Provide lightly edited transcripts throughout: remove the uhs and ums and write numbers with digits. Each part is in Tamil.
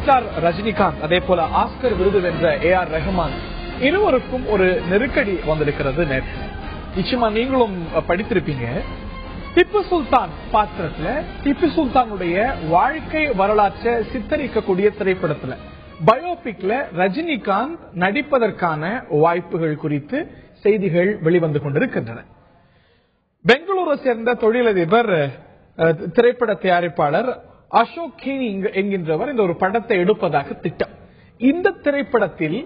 ஸ்டார் ரஜினிகாந்த் அதே போல ஆஸ்கர் விருது வென்ற AR ரஹ்மான் இருவருக்கும் ஒரு நெருக்கடி வந்திருக்கிறது. நேற்று நிச்சயமா நீங்களும் படித்திருப்பீங்க. திப்பு சுல்தான் பாத்திரத்துல திப்பு சுல்தானுடைய வாழ்க்கை வரலாற்றை சித்தரிக்கக்கூடிய திரைப்படத்துல பயோபிக்ல ரஜினிகாந்த் நடிப்பதற்கான வாய்ப்புகள் குறித்து செய்திகள் வெளிவந்து கொண்டிருக்கின்றன. பெங்களூரை சேர்ந்த தொழிலதிபர் திரைப்பட தயாரிப்பாளர் அசோக் கேனி என்கின்றவர் இந்த ஒரு படத்தை எடுப்பதாக திட்டம். இந்த திரைப்படத்தில்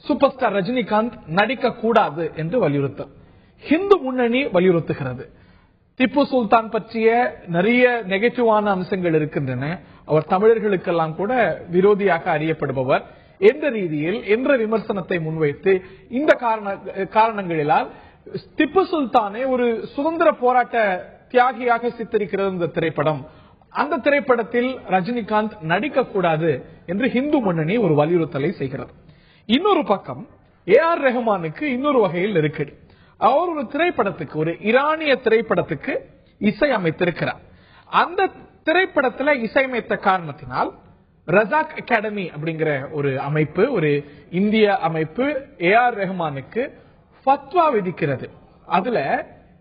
சூப்பர் ஸ்டார் ரஜினிகாந்த் நடிக்க கூடாது என்று வலியுறுத்தல் ஹிந்து முன்னணி வலியுறுத்துகிறது. திப்பு சுல்தான் பற்றிய நிறைய நெகட்டிவான அம்சங்கள் இருக்கின்றன. அவர் தமிழர்களுக்கெல்லாம் கூட விரோதியாக அறியப்படுபவர் என்ற ரீதியில் என்ற விமர்சனத்தை முன்வைத்து இந்த காரணங்களினால் திப்பு சுல்தானை ஒரு சுதந்திர போராட்ட தியாகியாக சித்தரிக்கிறது இந்த திரைப்படம். அந்த திரைப்படத்தில் ரஜினிகாந்த் நடிக்க கூடாது என்று ஹிந்து முன்னணி ஒரு வலியுறுத்தலை செய்கிறது. இன்னொரு பக்கம் AR ரஹ்மானுக்கு இன்னொரு வகையில் நெருக்கடி. அவர் ஒரு திரைப்படத்துக்கு ஒரு ஈரானிய திரைப்படத்துக்கு இசை அமைத்திருக்கிறார். அந்த திரைப்படத்தில் இசையமைத்த காரணத்தினால் ரஜாக் அகாடமி அப்படிங்கிற ஒரு அமைப்பு, ஒரு இந்திய அமைப்பு AR ரஹ்மானுக்கு ஃபத்வா விதிக்கிறது. அதுல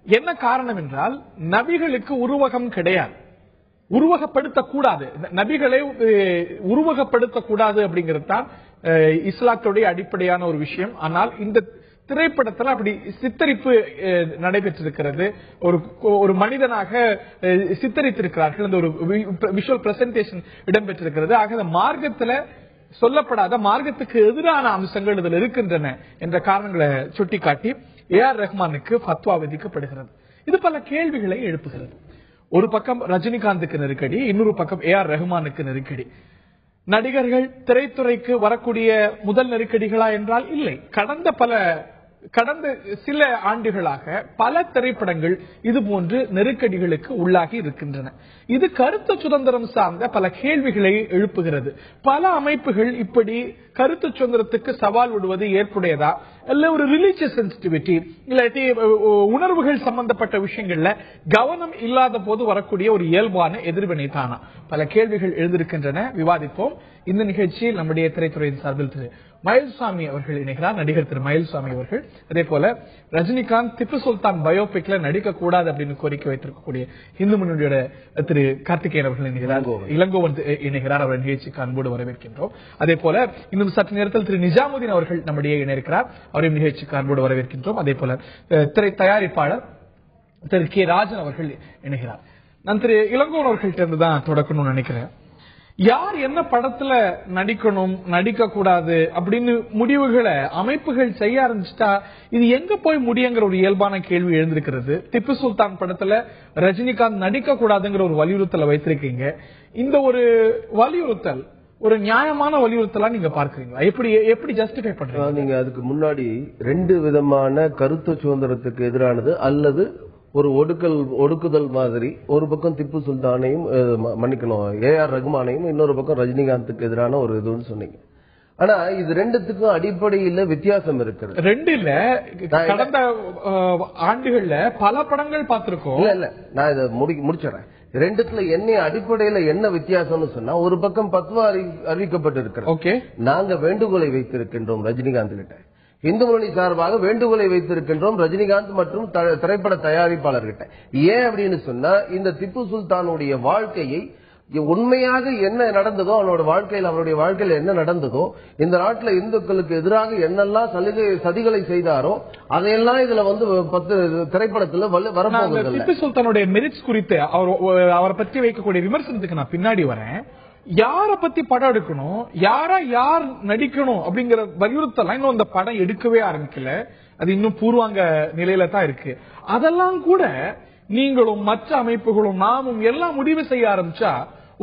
என்ன காரணம் என்றால் நபிகளுக்கு உருவகம் கிடையாது, உருவகப்படுத்தக்கூடாது, நபிகளை உருவகப்படுத்தக்கூடாது அப்படிங்கிறது தான் இஸ்லாத்துடைய அடிப்படையான ஒரு விஷயம். ஆனால் இந்த திரைப்படத்தில் அப்படி சித்தரிப்பு நடைபெற்றிருக்கிறது. ஒரு மனிதனாக சித்தரித்திருக்கிறார்கள். அந்த ஒரு விஷுவல் பிரசன்டேஷன் இடம்பெற்றிருக்கிறது. ஆக மார்க்கத்தில் சொல்லப்படாத மார்க்கத்துக்கு எதிரான அம்சங்கள் இதில் இருக்கின்றன என்ற காரணங்களை சுட்டிக்காட்டி AR ரஹ்மானுக்கு ஃபத்வா விதிக்கப்படுகிறது. இது பல கேள்விகளை எழுப்புகிறது. ஒரு பக்கம் ரஜினிகாந்துக்கு நெருக்கடி, இன்னொரு பக்கம் AR ரஹ்மானுக்கு நெருக்கடி. நடிகர்கள் திரைத்துறைக்கு வரக்கூடிய முதல் நெருக்கடிகளா என்றால் இல்லை. கடந்த சில ஆண்டுகளாக பல திரைப்படங்கள் இதுபோன்று நெருக்கடிகளுக்கு உள்ளாகி இருக்கின்றன. இது கருத்து சுதந்திரம் சார்ந்த பல கேள்விகளை எழுப்புகிறது. பல அமைப்புகள் இப்படி கருத்து சுதந்திரத்துக்கு சவால் விடுவது ஏற்புடையதா, இல்ல ஒரு ரிலீஜியஸ் சென்சிட்டிவிட்டி இல்லாட்டி உணர்வுகள் சம்பந்தப்பட்ட விஷயங்கள்ல கவனம் இல்லாத போது வரக்கூடிய ஒரு இயல்பான எதிர்வினை தானா? பல கேள்விகள் எழுந்திருக்கின்றன. விவாதிப்போம். இந்த நிகழ்ச்சியில் நம்முடைய திரைத்துறையின் சார்பில் திரு மயில்சாமி அவர்கள் இணைகிறார். நடிகர் திரு மயில்சாமி அவர்கள், அதே போல ரஜினிகாந்த் திப்பு சுல்தான் பயோபிக்ல நடிக்க கூடாது அப்படின்னு கோரிக்கை வைத்திருக்கக்கூடிய இந்து முன்னணியோட திரு கார்த்திகேயன் அவர்கள் இணைகிறார். இளங்கோவன் இணைகிறார். அவர் நிகழ்ச்சிக்கு அன்போடு வரவேற்கின்றோம். அதே போல இன்னும் சற்று நேரத்தில் திரு நிஜாமுதீன் அவர்கள் நம்முடைய இணைக்கிறார். அவரையும் நிகழ்ச்சிக்கு அன்போடு வரவேற்கின்றோம். அதே போல திரை தயாரிப்பாளர் திரு K. ராஜன் அவர்கள் இணைகிறார். நான் திரு இளங்கோவன் அவர்கள்ட்ட இருந்து தான் தொடக்கணும்னு நினைக்கிறேன். யார் என்ன படத்துல நடிக்கணும் நடிக்க கூடாது அப்படின்னு முடிவுகளை அமைப்புகள் செய்ய ஆரம்பிச்சுட்டா இது எங்க போய் முடியுங்கிற ஒரு இயல்பான கேள்வி எழுந்திருக்கிறது. திப்பு சுல்தான் படத்துல ரஜினிகாந்த் நடிக்க கூடாதுங்கிற ஒரு வலியுறுத்தலை வைத்திருக்கீங்க. இந்த ஒரு வலியுறுத்தல் ஒரு நியாயமான வலியுறுத்தலா நீங்க பார்க்கறீங்களா? எப்படி ஜஸ்டிஃபை பண்றீங்க? நீங்க அதுக்கு முன்னாடி ரெண்டு விதமான கருத்து சுதந்திரத்துக்கு எதிரானது அல்லது ஒரு ஒடுக்குதல் மாதிரி, ஒரு பக்கம் திப்பு சுல்தானையும் மன்னிக்கணும் AR ரஹ்மானையும், இன்னொரு பக்கம் ரஜினிகாந்துக்கு எதிரான ஒரு இதுன்னு சொன்னீங்க. ஆனா இது ரெண்டுத்துக்கும் அடிப்படையில் வித்தியாசம் இருக்கிறது. ரெண்டு இல்ல, கடந்த ஆண்டுகள்ல பல படங்கள் பார்த்திருக்கோம். இல்ல நான் இதை முடிச்சிடறேன். ரெண்டுத்துல என்ன அடிப்படையில என்ன வித்தியாசம்னு சொன்னா, ஒரு பக்கம் பத்வா அறிவிக்கப்பட்டு இருக்கிறது. நாங்க வேண்டுகோளை வைத்திருக்கின்றோம் ரஜினிகாந்த் கிட்ட, இந்து முன்னணி சார்பாக வேண்டுகோளை வைத்திருக்கின்றோம் ரஜினிகாந்த் மற்றும் திரைப்பட தயாரிப்பாளர்கிட்ட. ஏன் அப்படின்னு சொன்னா, இந்த திப்பு சுல்தானுடைய வாழ்க்கையை உண்மையாக என்ன நடந்ததோ, அவருடைய வாழ்க்கையில என்ன நடந்ததோ, இந்த நாட்டில் இந்துக்களுக்கு எதிராக என்னெல்லாம் சதிகளை செய்தாரோ அதையெல்லாம் இதுல வந்து 10 திரைப்படத்துல வரப்போகுது. திப்பு சுல்தானுடைய மெரிட்ஸ் குறித்து அவரை பற்றி வைக்கக்கூடிய விமர்சனத்துக்கு நான் பின்னாடி வரேன். யார பத்தி படம் எடுக்கணும், யார் நடிக்கணும் அப்படிங்கிற வலியுறுத்தலாம் இன்னும் அந்த படம் எடுக்கவே ஆரம்பிக்கல. அது இன்னும் பூர்வாங்க நிலையில தான் இருக்கு. அதெல்லாம் கூட நீங்களும் மற்ற அமைப்புகளும் நாமும் எல்லாம் முடிவு செய்ய ஆரம்பிச்சா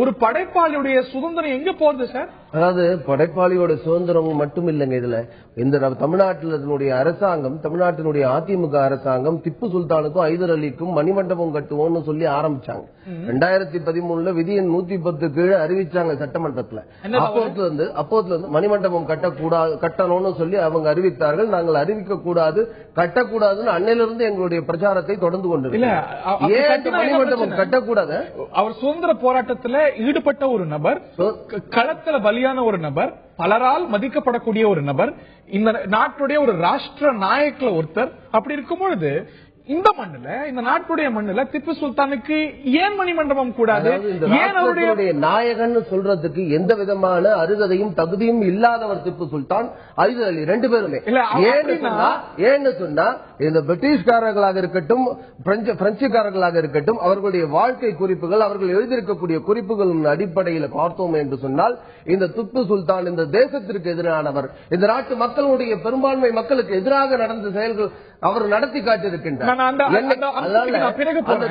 ஒரு படைப்பாளியுடைய சுதந்திரம் எங்க போகுது சார்? அதாவது படைப்பாளியோட சுதந்திரம் மட்டும் இல்லைங்க. இதுல இந்த தமிழ்நாட்டினுடைய அரசாங்கம், தமிழ்நாட்டினுடைய அதிமுக அரசாங்கம் திப்பு சுல்தானுக்கும் ஐதர் அலிக்கும் மணிமண்டபம் கட்டுவோம்னு சொல்லி ஆரம்பிச்சாங்க. 2013 விதி எண் 110 கீழே அறிவிச்சாங்க சட்டமன்றத்துல. அப்போதுல இருந்து மணிமண்டபம் கட்டணும்னு சொல்லி அவங்க அறிவித்தார்கள். நாங்கள் அறிவிக்க கூடாது, கட்டக்கூடாதுன்னு அன்னையிலிருந்து எங்களுடைய பிரச்சாரத்தை தொடர்ந்து கொண்டிருக்கோம். ஏன் மணிமண்டபம் கட்டக்கூடாது? அவர் சுதந்திர போராட்டத்துல ஈடுபட்ட ஒரு நபர், களத்துல பலியான ஒரு நபர், பலரால் மதிக்கப்படக்கூடிய ஒரு நபர், இந்த நாட்டுடைய ஒரு ராஷ்டிர நாயக்ல ஒருத்தர். அப்படி இருக்கும் பொழுது இந்த மண்ணுல, இந்த நாட்டுடைய மண்ணுல திப்பு சுல்தானுக்கு ஏன் மணிமண்டபம் கூடாது? ஏன் அவருடைய நாயகன் சொல்றதுக்கு எந்த விதமான அருகதையும் தகுதியும் இல்லாதவர் திப்பு சுல்தான், ஹைதர் அலி, ரெண்டு பேருமே. ஏன்னு சொன்னா இந்த பிரிட்டிஷ்காரர்களாக இருக்கட்டும், பிரெஞ்சுக்காரர்களாக இருக்கட்டும், அவர்களுடைய வாழ்க்கை குறிப்புகள், அவர்கள் எழுதியிருக்கக்கூடிய குறிப்புகளின் அடிப்படையில் பார்த்தோம் என்று சொன்னால், இந்த திப்பு சுல்தான் இந்த தேசத்திற்கு எதிரானவர், இந்த நாட்டு மக்களுடைய பெரும்பான்மை மக்களுக்கு எதிராக நடந்த செயல்கள் அவர் நடத்தி காட்டியிருக்கின்றார்.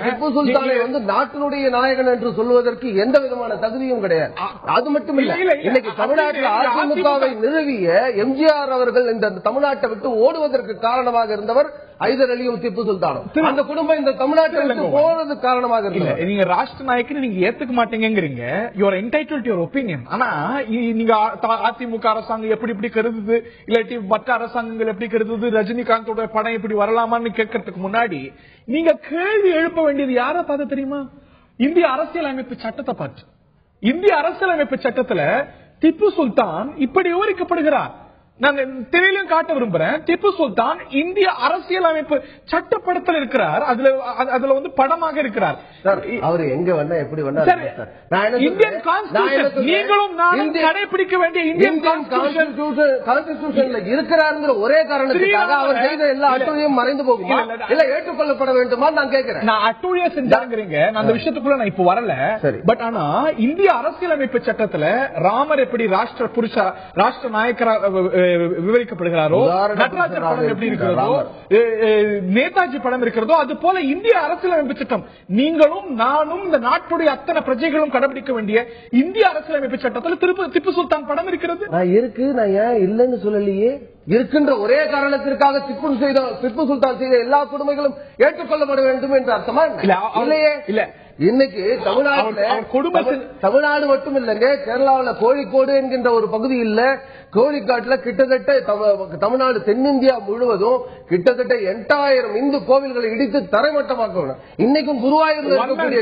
திப்பு சுல்தானை நாட்டினுடைய நாயகன் என்று சொல்வதற்கு எந்த விதமான தகுதியும் கிடையாது. அது மட்டும் இல்ல, இன்னைக்கு தமிழ்நாட்டில் அதிமுகவை நிறுவிய எம்ஜிஆர் அவர்கள் இந்த தமிழ்நாட்டை விட்டு ஓடுவதற்கு காரணமாக இருந்தவர் ஹைதர் அலியும் திப்பு சுல்தானும். அந்த குடும்பம் இந்த தமிழ்நாட்டில் போறது காரணமாக இருந்தது. நீங்க ராஷ்டிர நாயக்கன் நீங்க ஏத்துக்க மாட்டீங்கிறீங்க, யுவர் என்டைட்டில்ட் யுவர் ஒப்பீனியன். ஆனா நீங்க அதிமுக அரசாங்கம் எப்படி இப்படி கருதுது, இல்லாட்டி மற்ற அரசாங்கங்கள் எப்படி கருதுது, ரஜினிகாந்தோட படம் இப்படி வரலாமான்னு கேட்கறதுக்கு முன்னாடி நீங்க கேள்வி எழுப்ப வேண்டியது யாரை பார்த்து தெரியுமா? இந்திய அரசியலமைப்பு சட்டத்தை பார்த்து. இந்திய அரசியலமைப்பு சட்டத்துல திப்பு சுல்தான் இப்படி விவரிக்கப்படுகிறார். நாங்க திரையிலும் காட்ட விரும்புறேன். திப்பு சுல்தான் இந்திய அரசியலமைப்பு சட்டப்படத்தில் இருக்கிறார். அதுல படமாக இருக்கிறார். அவர் எங்க வேணா எப்படி வேணா இந்தியன் கான்ஸ்டிடியூஷன் நீங்களும் நானும் கடைபிடிக்க வேண்டிய இந்தியன் கான்ஸ்டிடியூஷன்ல இருக்கிறார் ஒரே காரணத்துக்காக அவர் செய்த எல்லா அட்டூழியும் மறைந்து போகுமா இல்ல ஏற்றுக்கொள்ளப்பட வேண்டுமா நான் கேட்கிறேன். நான் அட்டூழிய செஞ்சாங்கிறீங்க, நான் அந்த விஷயத்துக்குள்ள நான் இப்ப வரல. பட் ஆனா இந்திய அரசியலமைப்பு சட்டத்துல ராமர் எப்படி ராஷ்டிர நாயக்கரா விவரிக்கப்படுகிறாரோ, நடராஜர் படம் எப்படி இருக்கிறதோ, நேதாஜி படம் இருக்கிறதோ, அது போல இந்திய அரசியலமைப்பு சட்டம் நீங்களும் நானும் இந்த நாட்டுடைய அத்தனை பிரஜைகளும் கடைபிடிக்க வேண்டிய இந்திய அரசியலமைப்பு சட்டத்தில் திப்பு சுல்தான் படம் இருக்கிறது. இருக்கு, நான் ஏன் இல்லன்னு சொல்லலையே. இருக்கின்ற ஒரே காரணத்திற்காக திப்பு சுல்தான் செய்த எல்லா கொடுமைகளும் ஏற்றுக்கொள்ளப்பட வேண்டும் என்று அர்த்தமா இல்லையே? இல்ல, இன்னைக்கு தமிழ்நாடு மட்டும் இல்லங்க, கேரளாவில் கோழிக்கோடு என்கின்ற ஒரு பகுதி இல்ல, கோழிக்காட்டுல கிட்டத்தட்ட தமிழ்நாடு தென்னிந்தியா முழுவதும் கிட்டத்தட்ட 8000 இந்து கோவில்களை இடித்து தரைமட்டமாக்கணும். இன்னைக்கும் குருவாயூர்ல இருக்கக்கூடிய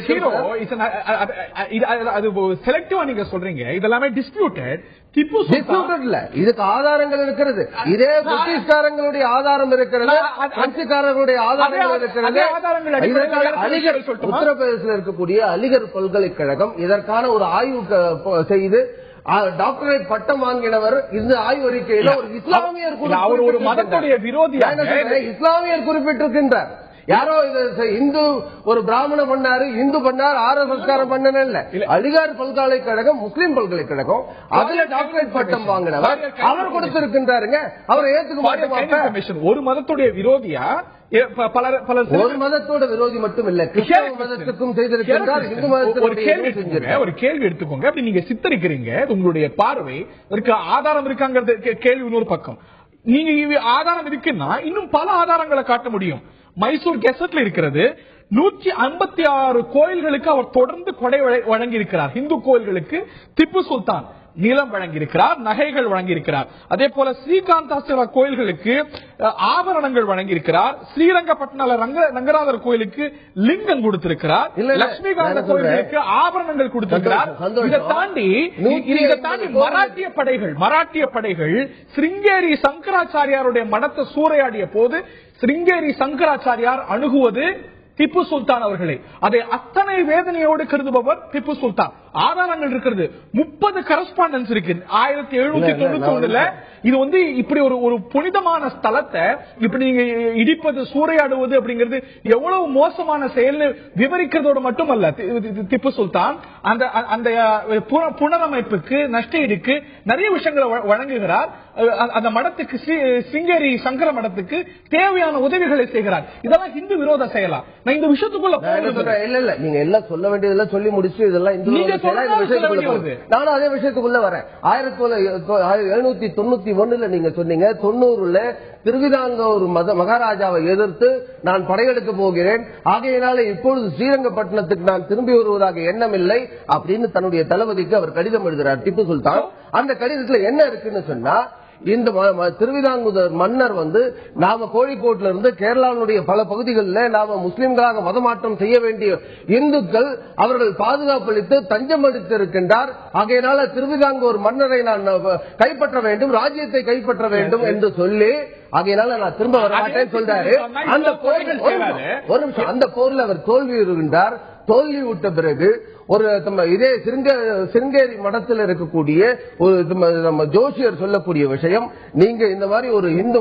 செலக்டிவா நீங்க சொல்றீங்க, இதெல்லாமே டிஸ்பியூட்டட். இதுக்கு ஆதாரங்கள் இருக்கிறது. இதே பிரிட்டிஷ்காரங்களுடைய ஆதாரம் இருக்கிறது, பிரெஞ்சுக்காரர்களுடைய ஆதாரங்கள் இருக்கிறது. உத்தரப்பிரதேசத்தில் இருக்கக்கூடிய அலிகர் பல்கலைக்கழகம் இதற்கான ஒரு ஆய்வு செய்து டாக்டரேட் பட்டம் வாங்கினவர். இந்த ஆய்வறிக்கையில ஒரு இஸ்லாமியர் ஒரு மதத்துடைய விரோதியாக இஸ்லாமியர் குறிப்பிட்டிருக்கின்றார். யாரோ இந்து ஒரு பிராமண பண்ணாரு, இந்து பண்ணார், RSS பண்ணல. அலிகார் பல்கலைக்கழகம் முஸ்லீம் பல்கலைக்கழகம், அதுல டாக்டரேட் பட்டம் வாங்கினவர் அவர் கொடுத்திருக்கின்றாருங்க. அவர் ஏத்துக்க மாட்டேன். ஒரு மதத்துடைய விரோதியா? ஒரு மதத்தோட விரோதி மட்டும் இல்ல, கிறிஸ்தவ மதத்துக்கும் செய்திருக்கிறார், இந்து மதத்துக்கும். ஒரு கேள்வி எடுத்துக்கோங்க. அப்படி நீங்க சித்தரிக்கிறீங்க, உங்களுடைய பார்வை இருக்கு, ஆதாரம் இருக்காங்கிறது கேள்வி இன்னொரு பக்கம். நீங்க ஆதாரம் இருக்குன்னா இன்னும் பல ஆதாரங்களை காட்ட முடியும். மைசூர் கெசட்ல இருக்கிறது 156 கோயில்களுக்கு அவர் தொடர்ந்து கொடை வழங்கி இருக்கிறார். இந்து கோயில்களுக்கு திப்பு சுல்தான் நிலம் வழங்கியிருக்கிறார், நகைகள் வழங்கியிருக்கிறார். அதே போல ஸ்ரீகாந்தாஸ்வர கோயில்களுக்கு ஆபரணங்கள் வழங்கியிருக்கிறார். ஸ்ரீரங்கப்பட்டின ரங்கநாதர் கோயிலுக்கு லிங்கம் கொடுத்திருக்கிறார். லட்சுமிகாந்த கோயில்களுக்கு ஆபரணங்கள் கொடுத்திருக்கிறார். இதை தாண்டி மராட்டிய படைகள் சிருங்கேரி சங்கராச்சாரியாருடைய மடத்தை சூறையாடிய போது சிருங்கேரி சங்கராச்சாரியார் அணுகுவது திப்பு சுல்தான் அவர்களை. அதை அத்தனை வேதனையோடு கருதுபவர் திப்பு சுல்தான். ஆதாரங்கள் இருக்கிறது. 30 கரஸ்பாண்டன்ஸ் இருக்கு 1791. இது இப்படி ஒரு புனிதமான ஸ்தலத்தை இப்படி நீங்க இடிப்பது, சூறையாடுவது அப்படிங்கிறது எவ்வளவு மோசமான செயல் விவரிக்கிறதோடு மட்டுமல்ல, திப்பு சுல்தான் அந்த புனரமைப்புக்கு, நஷ்டஈடுக்கு நிறைய விஷயங்களை வழங்குகிறார். அந்த மடத்துக்கு, சிங்கேரி சங்கர மடத்துக்கு தேவையான உதவிகளை செய்கிறார். இதெல்லாம் இந்து விரோத செயலா? நான் இந்த விஷயத்துக்குள்ள இல்ல, நீங்க எல்லாம் சொல்ல வேண்டியதெல்லாம் சொல்லி முடிச்சு இதெல்லாம் நானும் அதே விஷயத்துக்குள்ள வரேன். 1791 நீங்க சொன்னீங்க, 90 திருவிதாங்கூர் மகாராஜாவை எதிர்த்து நான் படையெடுக்க போகிறேன், ஆகையினால இப்பொழுது ஸ்ரீரங்கப்பட்டினத்துக்கு நான் திரும்பி வருவதாக எண்ணம் இல்லை அப்படின்னு தன்னுடைய தளபதிக்கு அவர் கடிதம் எழுதுகிறார் திப்பு சுல்தான். அந்த கடிதத்துல என்ன இருக்குன்னு சொன்னா, இந்த திருவிதாங்கூர் மன்னர் நாம கோழிக்கோட்டில இருந்து கேரளாவுடைய பல பகுதிகளில் நாம முஸ்லிம்களாக மதமாற்றம் செய்ய வேண்டிய இந்துக்கள் அவர்கள் பாதுகாப்பு அளித்து தஞ்சம் அளித்து இருக்கின்றார். ஆகையினால திருவிதாங்கூர் மன்னரை நான் கைப்பற்ற வேண்டும், ராஜ்யத்தை கைப்பற்ற வேண்டும் என்று சொல்லி ஆகையினால நான் திரும்ப வர மாட்டேன்னு சொல்றாரு. அந்த போரில் அவர் தோல்வி வருகின்றார். தோல்வி விட்ட பிறகு ஒரு இதே சிருங்கேரி மடத்தில் இருக்கக்கூடிய ஒரு நம்ம ஜோசியர் சொல்லக்கூடிய விஷயம், நீங்க இந்த மாதிரி ஒரு இந்து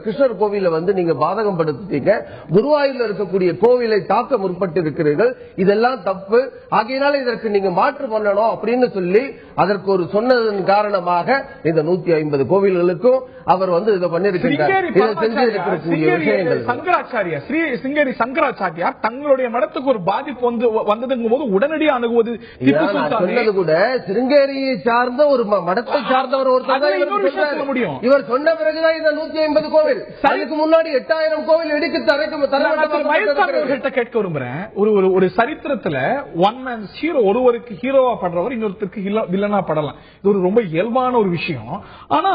கிருஷ்ணர் கோவில நீங்க பாதகம் படுத்தீங்க, குருவாயூர்ல இருக்கக்கூடிய கோவிலை தாக்க முற்பட்டு இருக்கிறீர்கள், இதெல்லாம் தப்பு, ஆகையினால இதற்கு நீங்க மாற்று பண்ணணும் அப்படின்னு சொல்லி அதற்கு ஒரு சொன்னதன் காரணமாக இந்த 150 கோவில்களுக்கும் அவர் இதை பண்ணிருக்கிறார். சங்கராச்சாரியார் தங்களுடைய மடத்துக்கு ஒரு பாதிப்பு வந்ததுங்கும் போது உடனடியாக அணுகுவது சொன்னது கூட சிருங்கேரியை சார்ந்த ஒரு மடத்தை சார்ந்தவர் ஒருத்தர் முடியும். இவர் சொன்ன பிறகுதான் இந்த 150 கோவில், அதுக்கு முன்னாடி 8000 கோவில் இடிக்கு கேட்க விரும்புறேன். ஒரு சரித்திரத்துல ஒன் மேன் ஹீரோ, ஒருவருக்கு ஹீரோவா படுறவர் இன்னொருத்தருக்கு வில்லனா படலாம். இது ஒரு ரொம்ப இயல்பான ஒரு விஷயம். ஆனா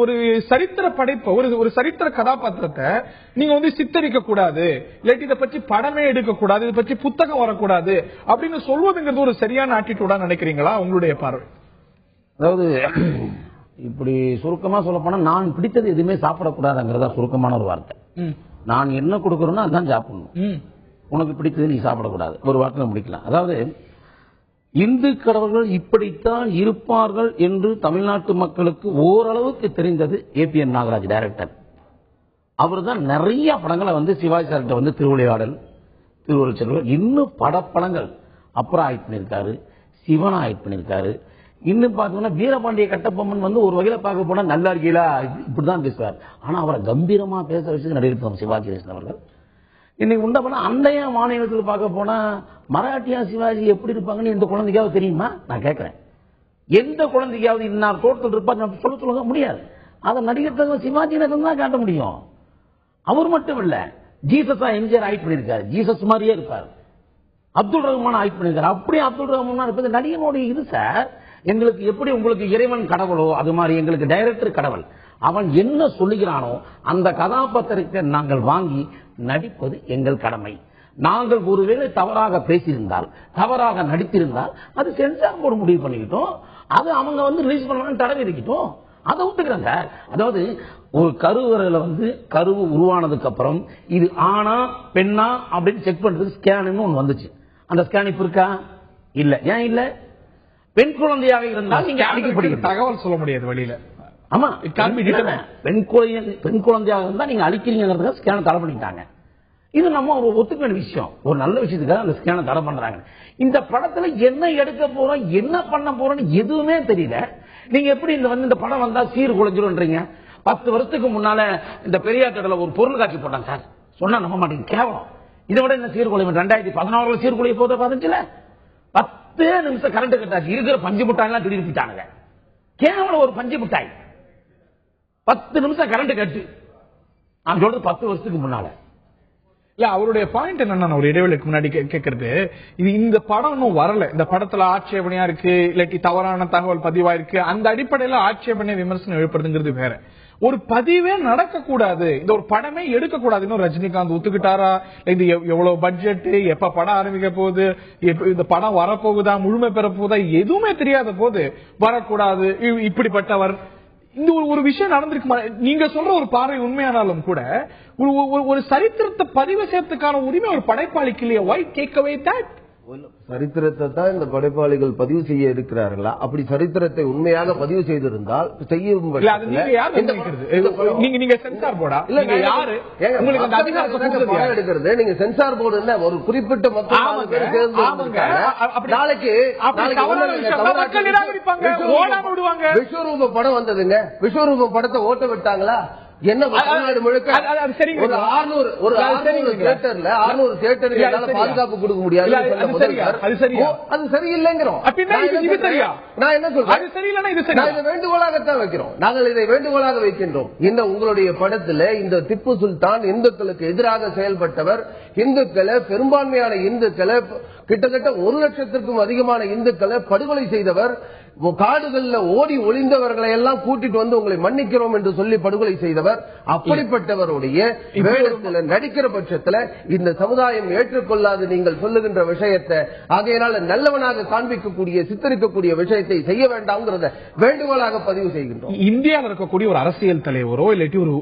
ஒரு சரித்திர படைப்பை, ஒரு சரித்திர கதாபாத்திரத்தை நீங்க சித்தரிக்க கூடாது, இல்லாட்டி இதை பற்றி படமே எடுக்க கூடாது, இதை பற்றி புத்தகம் வரக்கூடாது அப்படின்னு சொல்வதுங்கிறது ஒரு சரியான ஆட்டிடியூடா நினைக்கிறீங்களா உங்களுடைய பார்வை? அதாவது இப்படி சுருக்கமா சொல்ல போனா, நான் பிடித்தது எதுவுமே சாப்பிடக்கூடாதுங்கிறதா சுருக்கமான ஒரு வார்த்தை. நான் என்ன கொடுக்கறேன்னா அதான் சாப்பிடணும், உனக்கு பிடித்தது நீ சாப்பிடக்கூடாது, ஒரு வார்த்தை முடிக்கலாம். அதாவது இந்து கடவுள்கள் இப்படித்தான் இருப்பார்கள் என்று தமிழ்நாட்டு மக்களுக்கு ஓரளவுக்கு தெரிந்தது ஏபிஎன் நாகராஜ் டைரக்டர். அவர் தான் நிறைய படங்களை சிவாஜி சார்கிட்ட திருவிளையாடல், திருவள்ளுவர் செல்வர், இன்னும் படப்படங்கள் அப்புறம் ஆயிட் பண்ணியிருக்காரு, சிவனா ஆயிட் பண்ணியிருக்காரு. இன்னும் பார்த்தோம்னா வீரபாண்டிய கட்டபொம்மன் ஒரு வகையில பார்க்க போனா நல்லா இருக்கீங்களா இப்படிதான் பேசுவார். ஆனா அவரை கம்பீரமா பேச வச்சு நடிகர் சிவாஜி கணேசன் அவர்கள். இன்னைக்கு உண்ட பண்ண அண்டைய மாநிலத்தில் பார்க்க போனா மராட்டியா சிவாஜி எப்படி இருப்பாங்கன்னு இந்த குழந்தைக்காவது தெரியுமா? நான் கேட்கிறேன். எந்த குழந்தைக்காவது இன்னார் தோட்டத்தில் இருப்பாங்க சொல்ல முடியாது. அதை நடிகர் சிவாஜி கணேசன் தான் காட்ட முடியும். அவர் மட்டும் இல்ல, ஜீசஸா எம்ஜிஆர் ஆயிட் பண்ணிருக்காரு, ஜீசஸ் மாதிரியே இருப்பார். அப்துல் ரஹ்மான் ஆயிட் பண்ணிருக்காரு, அப்படியே அப்துல் ரஹ்மான் இருப்பது நடிகனுடைய இது சார். எங்களுக்கு எப்படி உங்களுக்கு இறைவன் கடவுளோ அது மாதிரி எங்களுக்கு டைரக்டர் கடவுள். அவன் என்ன சொல்லுகிறானோ அந்த கதாபாத்திரத்தை நாங்கள் வாங்கி நடிப்பது எங்கள் கடமை. நாங்கள் ஒருவேளை தவறாக பேசியிருந்தால், தவறாக நடித்திருந்தால் அது சென்சார் போர்டு முடிவு பண்ணிக்கிட்டோம். அது அவங்க ரிலீஸ் பண்ணணும், தடவை இருக்கட்டும், அதை விட்டுக்கிறேன் சார். அதாவது ஒரு கருவறையில கருவு உருவானதுக்கு அப்புறம் இது ஆனா பெண்ணா அப்படின்னு செக் பண்றதுக்கு ஸ்கேன் ஒன்று வந்துச்சு. அந்த ஸ்கேன் இப்ப இருக்கா? இல்ல. ஏன் இல்ல? பெண் குழந்தையாக இருந்தால் நீங்க அழிக்கப்படுகிறது, தகவல் சொல்ல முடியாது வெளியில. ஆமா, பெண் குழந்தையாக இருந்தா நீங்க அழிக்கிறீங்கிறதுக்காக ஸ்கேனை தடை பண்ணிட்டாங்க. இது நம்ம ஒரு ஒத்துக்க வேண்டிய விஷயம். ஒரு நல்ல விஷயத்துக்காக அந்த ஸ்கேனை தடை பண்றாங்க. இந்த படத்துல என்ன எடுக்க போறோம், என்ன பண்ண போறோம்னு எதுவுமே தெரியல. நீங்க எப்படி இந்த படம் வந்தா சீர் குலைஞ்சிரும்ன்றீங்க? 10 வருஷத்துக்கு முன்னால இந்த பெரியார் கடல ஒரு பொருள் காட்சி போட்டாங்க சார், சொன்னா நம்ப மாட்டேங்க, கேவலம். இதை விட இந்த சீர்குலை 2016 சீர்குலைய போத பாத்துச்சுல, 10 நிமிஷம் கரண்ட் கட்டாச்சு, இருக்கிற பஞ்சு மிட்டாய் திருப்பிட்டாங்க. கேவலம் ஒரு பஞ்சு மிட்டாய் 10 நிமிஷம் கரண்ட் கட்டு. நான் சொல்றது 10 வருஷத்துக்கு முன்னால. இல்ல, அவருடைய பாயிண்ட் என்னன்னா, ஒரு இடைவெளிக்கு முன்னாடி கேட்கறது, இது இந்த படம் இன்னும் வரல, இந்த படத்துல ஆட்சேபனையா இருக்கு, இல்லாட்டி தவறான தகவல் பதிவாயிருக்கு, அந்த அடிப்படையில ஆட்சேபனை விமர்சனம் எழுப்புறதுங்கிறது வேற. ஒரு பதிவே நடக்க கூடாது, இந்த ஒரு படமே எடுக்க கூடாதுன்னு ரஜினிகாந்த் ஒத்துக்கிட்டாரா? இந்த எவ்வளவு பட்ஜெட், எப்ப படம் ஆரம்பிக்க போகுது, இந்த படம் வரப்போகுதா, முழுமை பெற போகுதா, எதுவுமே தெரியாத போது வரக்கூடாது, இப்படிப்பட்டவர், இந்த ஒரு விஷயம் நடந்திருக்கு. நீங்க சொல்ற ஒரு பார்வை உண்மையானாலும் கூட ஒரு சரித்திரத்தை பதிவு செய்யறதுக்கான உரிமை ஒரு படைப்பாளிக்கு இல்லையா? why take away that? சரித்திரத்தை தான் இந்த படைப்பாளிகள் பதிவு செய்ய இருக்கிறார்களா? அப்படி சரித்திரத்தை உண்மையாக பதிவு செய்திருந்தால் செய்யும் நீங்க சென்சார் போர்டா இல்ல யாரு உங்களுக்கு அந்த அதிகாரத்தை எடுக்கிறது? நீங்க சென்சார் போர்டு என்ன ஒரு குறிப்பிட்ட மக்கள் நாளைக்கு விஸ்வரூப படம் வந்ததுங்க, விஸ்வரூப படத்தை ஓட்ட விட்டாங்களா? என்ன முழுக்க ஒரு 600 தியேட்டர்ல பாதுகாப்பு கொடுக்க முடியாது, அது சரியில்லைங்கிறோம். நான் என்ன சொல்றேன், வேண்டுகோளாகத்தான் வைக்கிறோம், நாங்கள் இதை வேண்டுகோளாக வைக்கின்றோம். இந்த உங்களுடைய படத்துல இந்த திப்பு சுல்தான் இந்துக்களுக்கு எதிராக செயல்பட்டவர், இந்துக்களை பெரும்பான்மையான இந்துக்களை கிட்டத்தட்ட 1,00,000க்கும் அதிகமான இந்துக்களை படுகொலை செய்தவர், காடுகள்ல ஓடி ஒளிந்தவர்களை எல்லாம் கூட்டிட்டு வந்து உங்களை மன்னிக்கிறோம் என்று சொல்லி படுகொலை செய்தவர். அப்படிப்பட்டவருடைய வேடத்தில் நடிக்கிற பட்சத்தில் இந்த சமுதாயம் ஏற்றுக்கொள்ளாது நீங்கள் சொல்லுகின்ற விஷயத்தை. ஆகையினால நல்லவனாக காண்பிக்கக்கூடிய சித்தரிக்கக்கூடிய விஷயத்தை செய்ய வேண்டாம்ங்கிறத வேண்டுகோளாக பதிவு செய்கின்றோம். இந்தியாவில் இருக்கக்கூடிய ஒரு அரசியல் தலைவரோ இல்லாட்டி ஒரு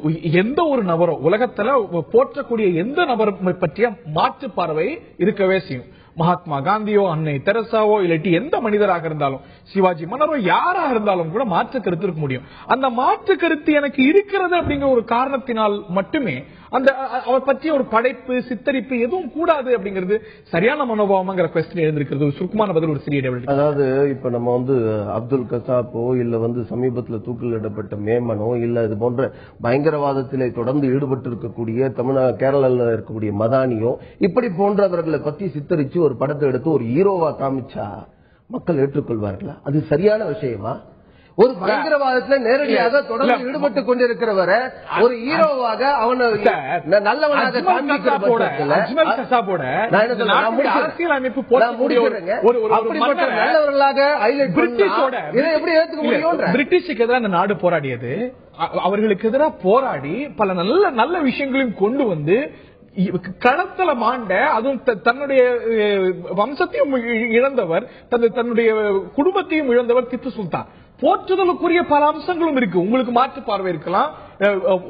எந்த ஒரு நபரோ உலகத்துல போற்றக்கூடிய எந்த நபர் பற்றிய மாற்று பார்வை இருக்கவே செய்யும். மகாத்மா காந்தியோ அன்னை தெரசாவோ இல்லாட்டி எந்த மனிதராக இருந்தாலும், சிவாஜி மன்னரோ யாராக இருந்தாலும் கூட மாற்று கருத்து இருக்க முடியும். அந்த மாற்று கருத்து எனக்கு இருக்கிறது அப்படிங்கிற ஒரு காரணத்தினால் மட்டுமே அந்த அவர் பற்றிய ஒரு படைப்பு சித்தரிப்பு எதுவும் கூடாது அப்படிங்கிறது சரியான மனோபாவமாங்கிற கொஸ்டின் எழுந்திருக்கிறது. சுருக்கமான பதில் ஒரு சிறிய இடைவெளி. அதாவது இப்ப நம்ம அப்துல் கசாப்போ இல்ல சமீபத்தில் தூக்கிலிடப்பட்ட மேமனோ இல்ல இது போன்ற பயங்கரவாதத்திலே தொடர்ந்து ஈடுபட்டு இருக்கக்கூடிய கேரளாவில் இருக்கக்கூடிய மதானியோ இப்படி போன்றவர்களை பத்தி சித்தரிச்சு ஒரு படத்தை எடுத்து ஒரு ஹீரோவா காமிச்சா மக்கள் ஏற்றுக்கொள்வார்களா? அது சரியான விஷயமா? ஒரு பயங்கரவாதத்தில் நேரடியாக தொடர்ந்து ஈடுபட்டு கொண்டிருக்கிறவரை ஒரு ஹீரோவாக அவனை நல்லவனாக காண்பிக்கிற பட்சத்தில் அப்படிப்பட்ட நல்லவர்களாக இதை எப்படி ஏற்றுக்க முடியும்? பிரிட்டிஷுக்கு எதிராக அந்த நாடு போராடியது, அவர்களுக்கு எதிராக போராடி பல நல்ல நல்ல விஷயங்களையும் கொண்டு வந்து களத்தல மாண்ட, அதுவும் தன்னுடைய வம்சத்தையும் இழந்தவர், தன்னுடைய குடும்பத்தையும் இழந்தவர் திப்பு சுல்தான். போற்றுதலுக்குரிய பல அம்சங்களும் இருக்கு. உங்களுக்கு மாற்று பார்வை இருக்கலாம்,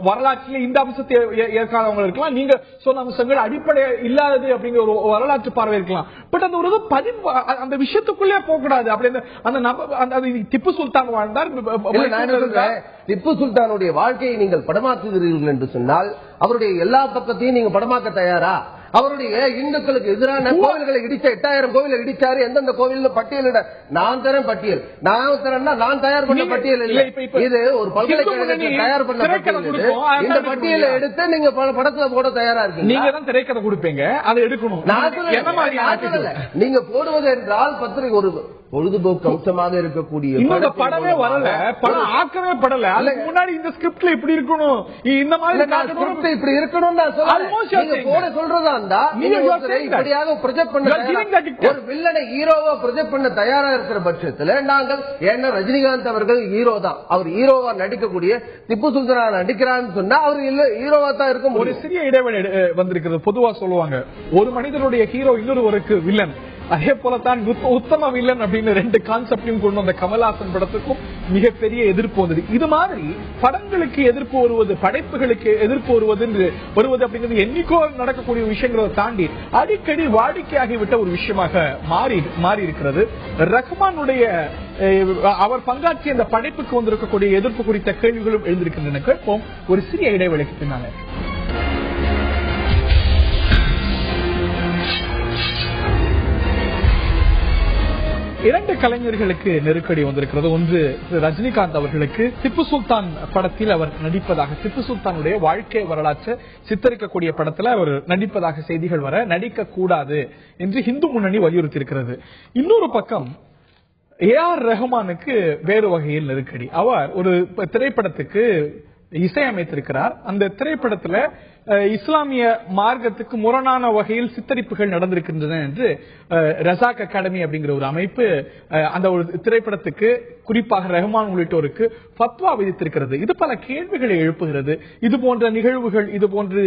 வரலாற்றில் இந்த அம்சத்தை ஏற்காதவங்க இருக்கலாம், நீங்க சொன்ன அம்சங்கள் அடிப்படை இல்லாதது அப்படிங்கிற ஒரு வரலாற்று பார்வை இருக்கலாம். பட் அந்த ஒரு அந்த விஷயத்துக்குள்ளே போகக்கூடாது. அப்படி திப்பு சுல்தான் வாழ்ந்தார். திப்பு சுல்தானுடைய வாழ்க்கையை நீங்கள் படமாக்குகிறீர்கள் என்று சொன்னால் அவருடைய எல்லா பக்கத்தையும் நீங்க படமாக்க தயாரா? அவருடைய இந்துக்களுக்கு எதிரான கோவில்களை இடிச்ச 8000 கோவிலை இடிச்சாரு. எந்தெந்த கோவில் பட்டியலிட நான் தரேன் பட்டியல், நான் தரேன்னா நான் தயார் பண்ண பட்டியல் இல்லை. இது ஒரு பல்கலைக்கழகத்தில் தயார் பண்ண பட்டியல். இந்த பட்டியலை எடுத்து நீங்க படத்துல போட தயாரா இருக்கீங்க. நீங்க தான் திரைக்கதை கொடுப்பீங்க, அதை எடுக்கணும். நீங்க போடுவது என்றால் பத்திரிகை ஒரு பொழுதுபோக்கு அம்சமாக இருக்கக்கூடிய படமே வரல, படம் ஆக்கவே படல. அதுக்கு முன்னாடி இந்த ஸ்கிரிப்ட்ல இப்படி இருக்கணும், இந்த மாதிரி இப்படி இருக்கணும் போட சொல்றதா இருந்தா இப்படியாக ப்ரொஜெக்ட் பண்ண ஒரு வில்லனை ஹீரோவா ப்ரொஜெக்ட் பண்ண தயாரா இருக்கிற பட்சத்தில் நாங்கள் ஏன்னா ரஜினிகாந்த் அவர்கள் ஹீரோ தான், அவர் ஹீரோவா நடிக்கக்கூடிய திப்பு சுல்தான் நடிக்கிறான்னு சொன்னா அவர் ஹீரோவா தான் இருக்கும். ஒரு சிறிய இடைவெளி வந்திருக்கிறது. பொதுவா சொல்லுவாங்க ஒரு மனிதனுடைய ஹீரோ இன்னொருவருக்கு வில்லன், அதே போலத்தான் உத்தம வில்லன் அப்படின்னு 2 கான்செப்டையும் கொண்டு வந்த கமல்ஹாசன் படத்துக்கும் மிகப்பெரிய எதிர்ப்பு வந்தது. இது மாதிரி படங்களுக்கு எதிர்ப்பு வருவது, படைப்புகளுக்கு எதிர்ப்பு வருவது அப்படிங்கிறது என்னைக்கோ நடக்கக்கூடிய விஷயங்களை தாண்டி அடிக்கடி வாடிக்கையாகிவிட்ட ஒரு விஷயமாக மாறி இருக்கிறது. ரஹ்மானுடைய அவர் பங்காற்றிய அந்த படைப்புக்கு வந்திருக்கக்கூடிய எதிர்ப்பு குறித்த கேள்விகளும் எழுந்திருக்கின்றன. கேட்போம் ஒரு சிறிய இடைவெளிக்கு பின்னால. இரண்டு கலைஞர்களுக்கு நெருக்கடி வந்திருக்கிறது. ஒன்று ரஜினிகாந்த் அவர்களுக்கு திப்பு சுல்தான் படத்தில் அவர் நடிப்பதாக, திப்பு சுல்தானுடைய வாழ்க்கை வரலாற்றை சித்தரிக்கக்கூடிய படத்தில் அவர் நடிப்பதாக செய்திகள் வர, நடிக்க கூடாது என்று இந்து முன்னணி வலியுறுத்தி இருக்கிறது. இன்னொரு பக்கம் ஏஆர் ரஹ்மானுக்கு வேறு வகையில் நெருக்கடி. அவர் ஒரு திரைப்படத்துக்கு இசையமைத்திருக்கிறார். அந்த திரைப்படத்துல இஸ்லாமிய மார்க்கத்துக்கு முரணான வகையில் சித்தரிப்புகள் நடந்திருக்கின்றன என்று ரசாக் அகாடமி அப்படிங்கிற ஒரு அமைப்பு அந்த ஒரு திரைப்படத்துக்கு குறிப்பாக ரஹ்மான் உள்ளிட்டோருக்கு ஃபத்வா விதித்திருக்கிறது. இது பல கேள்விகளை எழுப்புகிறது. இது போன்ற நிகழ்வுகள், இது போன்று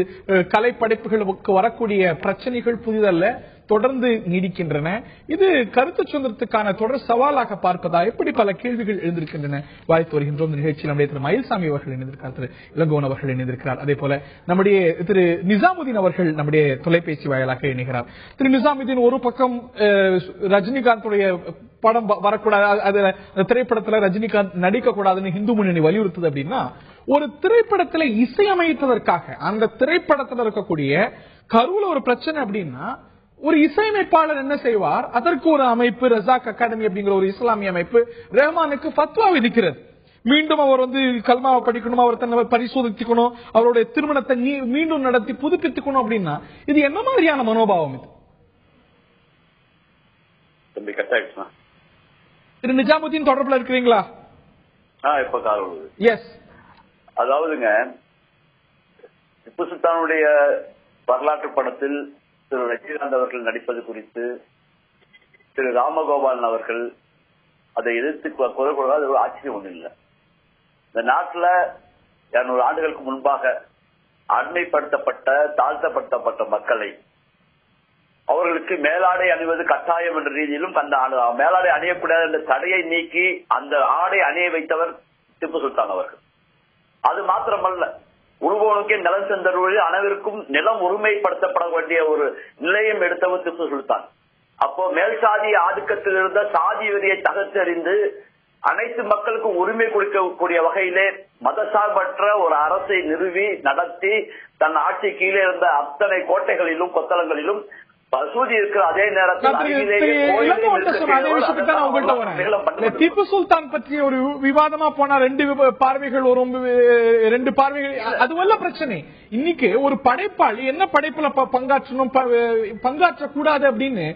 கலை படைப்புகளுக்கு வரக்கூடிய பிரச்சனைகள் புதிதல்ல, தொடர்ந்து நீடிக்கின்றன. இது கருத்து சுதந்திரத்துக்கான தொடர் சவாலாக பார்ப்பதா எப்படி பல கேள்விகள் எழுந்திருக்கின்றன. வாழ்த்து வருகின்றோம். இந்த நிகழ்ச்சியில் நம்முடைய திரு மயில்சாமி அவர்கள் இணைந்திருக்கிறார், திரு இளங்கோவன் அவர்கள் இணைந்திருக்கிறார். அதே போல நம்முடைய திரு நிசாமுதீன் அவர்கள் நம்முடைய தொலைபேசி வாயிலாக இணைகிறார். திரு நிசாமுதீன், ஒரு பக்கம் ரஜினிகாந்துடைய படம் வரக்கூடாது, அது திரைப்படத்தில் ரஜினிகாந்த் நடிக்க கூடாதுன்னு இந்து முன்னணி வலியுறுத்துது. அப்படின்னா ஒரு திரைப்படத்தில் இசையமைத்ததற்காக அந்த திரைப்படத்தில் இருக்கக்கூடிய கருவுல ஒரு பிரச்சனை அப்படின்னா ஒரு இசையமைப்பாளர் என்ன செய்வார்? அதற்கு ஒரு அமைப்பு, ரசாக் அகாடமி அப்படிங்கிற ஒரு இஸ்லாமிய அமைப்பு ரஹ்மானுக்கு ஃபத்வா விதிக்கிறது. மீண்டும் அவர் கல்மாவை படிக்கணும், அவர் தன்னை பரிசோதிக்கணும், அவருடைய திருமணத்தை மீண்டும் நடத்தி புதுப்பித்துக்கணும் அப்படின்னா இது என்ன மாதிரியான மனோபாவம்? இது திரு நிஜாமுதீன் தொடர்புல இருக்கிறீங்களா? எஸ். அதாவதுங்க, திப்பு சுல்தானுடைய வரலாற்று படத்தில் திரு ரஜினிகாந்த் அவர்கள் நடிப்பது குறித்து திரு ராமகோபாலன் அவர்கள் அதை எதிர்த்து குரல் கொடுக்காது ஒரு ஆச்சரியம் ஒன்றும் இல்லை. இந்த நாட்டில் 200 ஆண்டுகளுக்கு முன்பாக அடிமைப்படுத்தப்பட்ட தாழ்த்தப்படுத்தப்பட்ட மக்களை அவர்களுக்கு மேலாடை அணிவது கட்டாயம் என்ற ரீதியிலும் அந்த மேலாடை அணியக்கூடாது என்ற தடையை நீக்கி அந்த ஆடை அணிய வைத்தவர் திப்பு சுல்தான் அவர்கள். அது மாத்திரமல்ல, உருவனுக்கே நிலம் சென்றவர்கள் அனைவருக்கும் நிலம் உரிமைப்படுத்தப்பட வேண்டிய ஒரு நிலையம் எடுத்தவர் திப்பு சுல்தான். அப்போ மேல் சாதி ஆதிக்கத்தில் இருந்த சாதி வெறியை தகர்த்தெறிந்து அனைத்து மக்களுக்கும் உரிமை கொடுக்கக்கூடிய வகையிலே மதசார்பற்ற ஒரு அரசை நிறுவி நடத்தி தன் ஆட்சி கீழே இருந்த அத்தனை கோட்டைகளிலும் கொத்தளங்களிலும் மசூதி இருக்கிற அதே நேரத்தில் திப்பு சுல்தான் பற்றி ஒரு விவாதமா போனா 2 பார்வைகள் வரும், 2 பார்வைகள் அதுவல்ல பிரச்சனை. இன்னைக்கு ஒரு படைப்பாளி என்ன படைப்புல பங்காற்றணும் பங்காற்ற கூடாது அப்படின்னு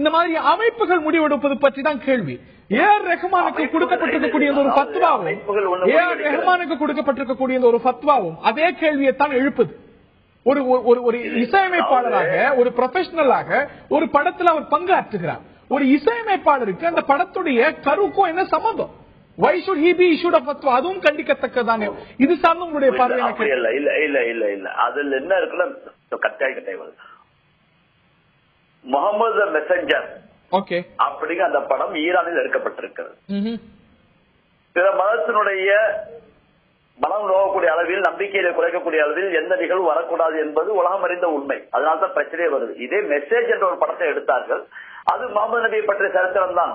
இந்த மாதிரி அமைப்புகள் முடிவெடுப்பது பற்றி தான் கேள்வி. ஏஆர் ரஹ்மானுக்கு கொடுக்கப்பட்டிருக்கக்கூடிய ஒரு ஃபத்வாவும் ரஹ்மானுக்கு கொடுக்கப்பட்டிருக்கக்கூடிய ஒரு ஃபத்வாவும் அதே கேள்வியைத்தான் எழுப்புது. ஒரு இசையமைப்பாளராக ஒரு ப்ரொஃபஷனலாக ஒரு படத்துல அவர் பங்காற்றுகிறார். ஒரு இசையமைப்பாளருக்கு அந்த படத்துடைய கருக்கும் என்ன சம்பந்தம்? Why should he be issued a fatwa? அதுவும் கண்டிக்கத்தக்கதானே. இது சார்ந்த உங்களுடைய பார்வை இல்ல அதுல என்ன இருக்குன்னா கட்டாய முகமது மெசஞ்சர் அப்படிங்கிற அந்த படம் ஈரானில் எடுக்கப்பட்டிருக்கிறது. பிற மதத்தினுடைய மனம் நோகக்கூடிய அளவில் நம்பிக்கையை குறைக்கக்கூடிய அளவில் எந்த நிகழ்வு வரக்கூடாது என்பது உலகம் அறிந்த உண்மை. அதனால்தான் பிரச்சனையே வருது. இதே மெசேஜ் என்ற ஒரு படத்தை எடுத்தார்கள். அது முகமது நபியை பற்றிய சரித்திரம் தான்.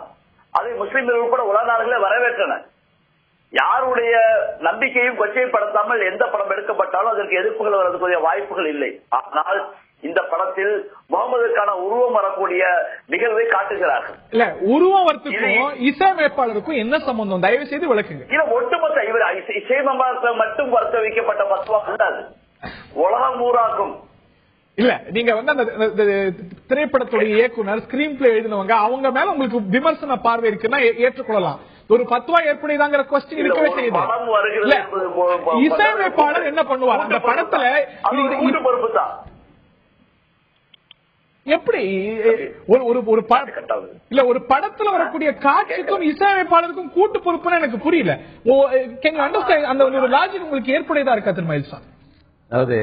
அதை முஸ்லிம்கள் உட்பட உலக நாடுகளே வரவேற்றன. யாருடைய நம்பிக்கையும் கொச்சைப்படுத்தாமல் எந்த படம் எடுக்கப்பட்டாலும் அதற்கு எதிர்ப்புகள் வரக்கூடிய வாய்ப்புகள் இல்லை. ஆனால் இந்த படத்தில் முகமதுக்கான உருவம் வரக்கூடிய நிகழ்வை காட்டுகிறார்கள். இல்ல, உருவம் வரத்துக்கும் இசையமைப்பாளருக்கும் என்ன சம்பந்தம்? தயவு செய்து விளக்குங்க. இல்ல, ஒட்டுமொத்த இவர் இசையமைப்பாளர் மட்டும் வருத்த வைக்கப்பட்ட பத்துவா கூடாது, உலகம் ஊராக்கும். இல்ல, நீங்க அந்த திரைப்படத்துடைய இயக்குனர் ஸ்கிரீன் பிளே எழுதினவங்க அவங்க மேல உங்களுக்கு விமர்சன பார்வை இருக்குன்னா ஏற்றுக்கொள்ளலாம். ஒரு பத்துவா ஏற்படுதாங்கிற கொஸ்டின் இருக்கவே செய்யுது. இசையமைப்பாளர் என்ன பண்ணுவார் அந்த படத்துல? பொறுப்பு தான். எப்படி ஒரு படத்துல வரக்கூடிய காட்சிக்கும் இசையமைப்பாளருக்கும் கூட்டு பொறுப்புன்னு எனக்கு புரியல. அந்த ஒரு லாஜிக் உங்களுக்கு ஏற்புடையதா இருக்கா திருமயில் சார்? அதாவது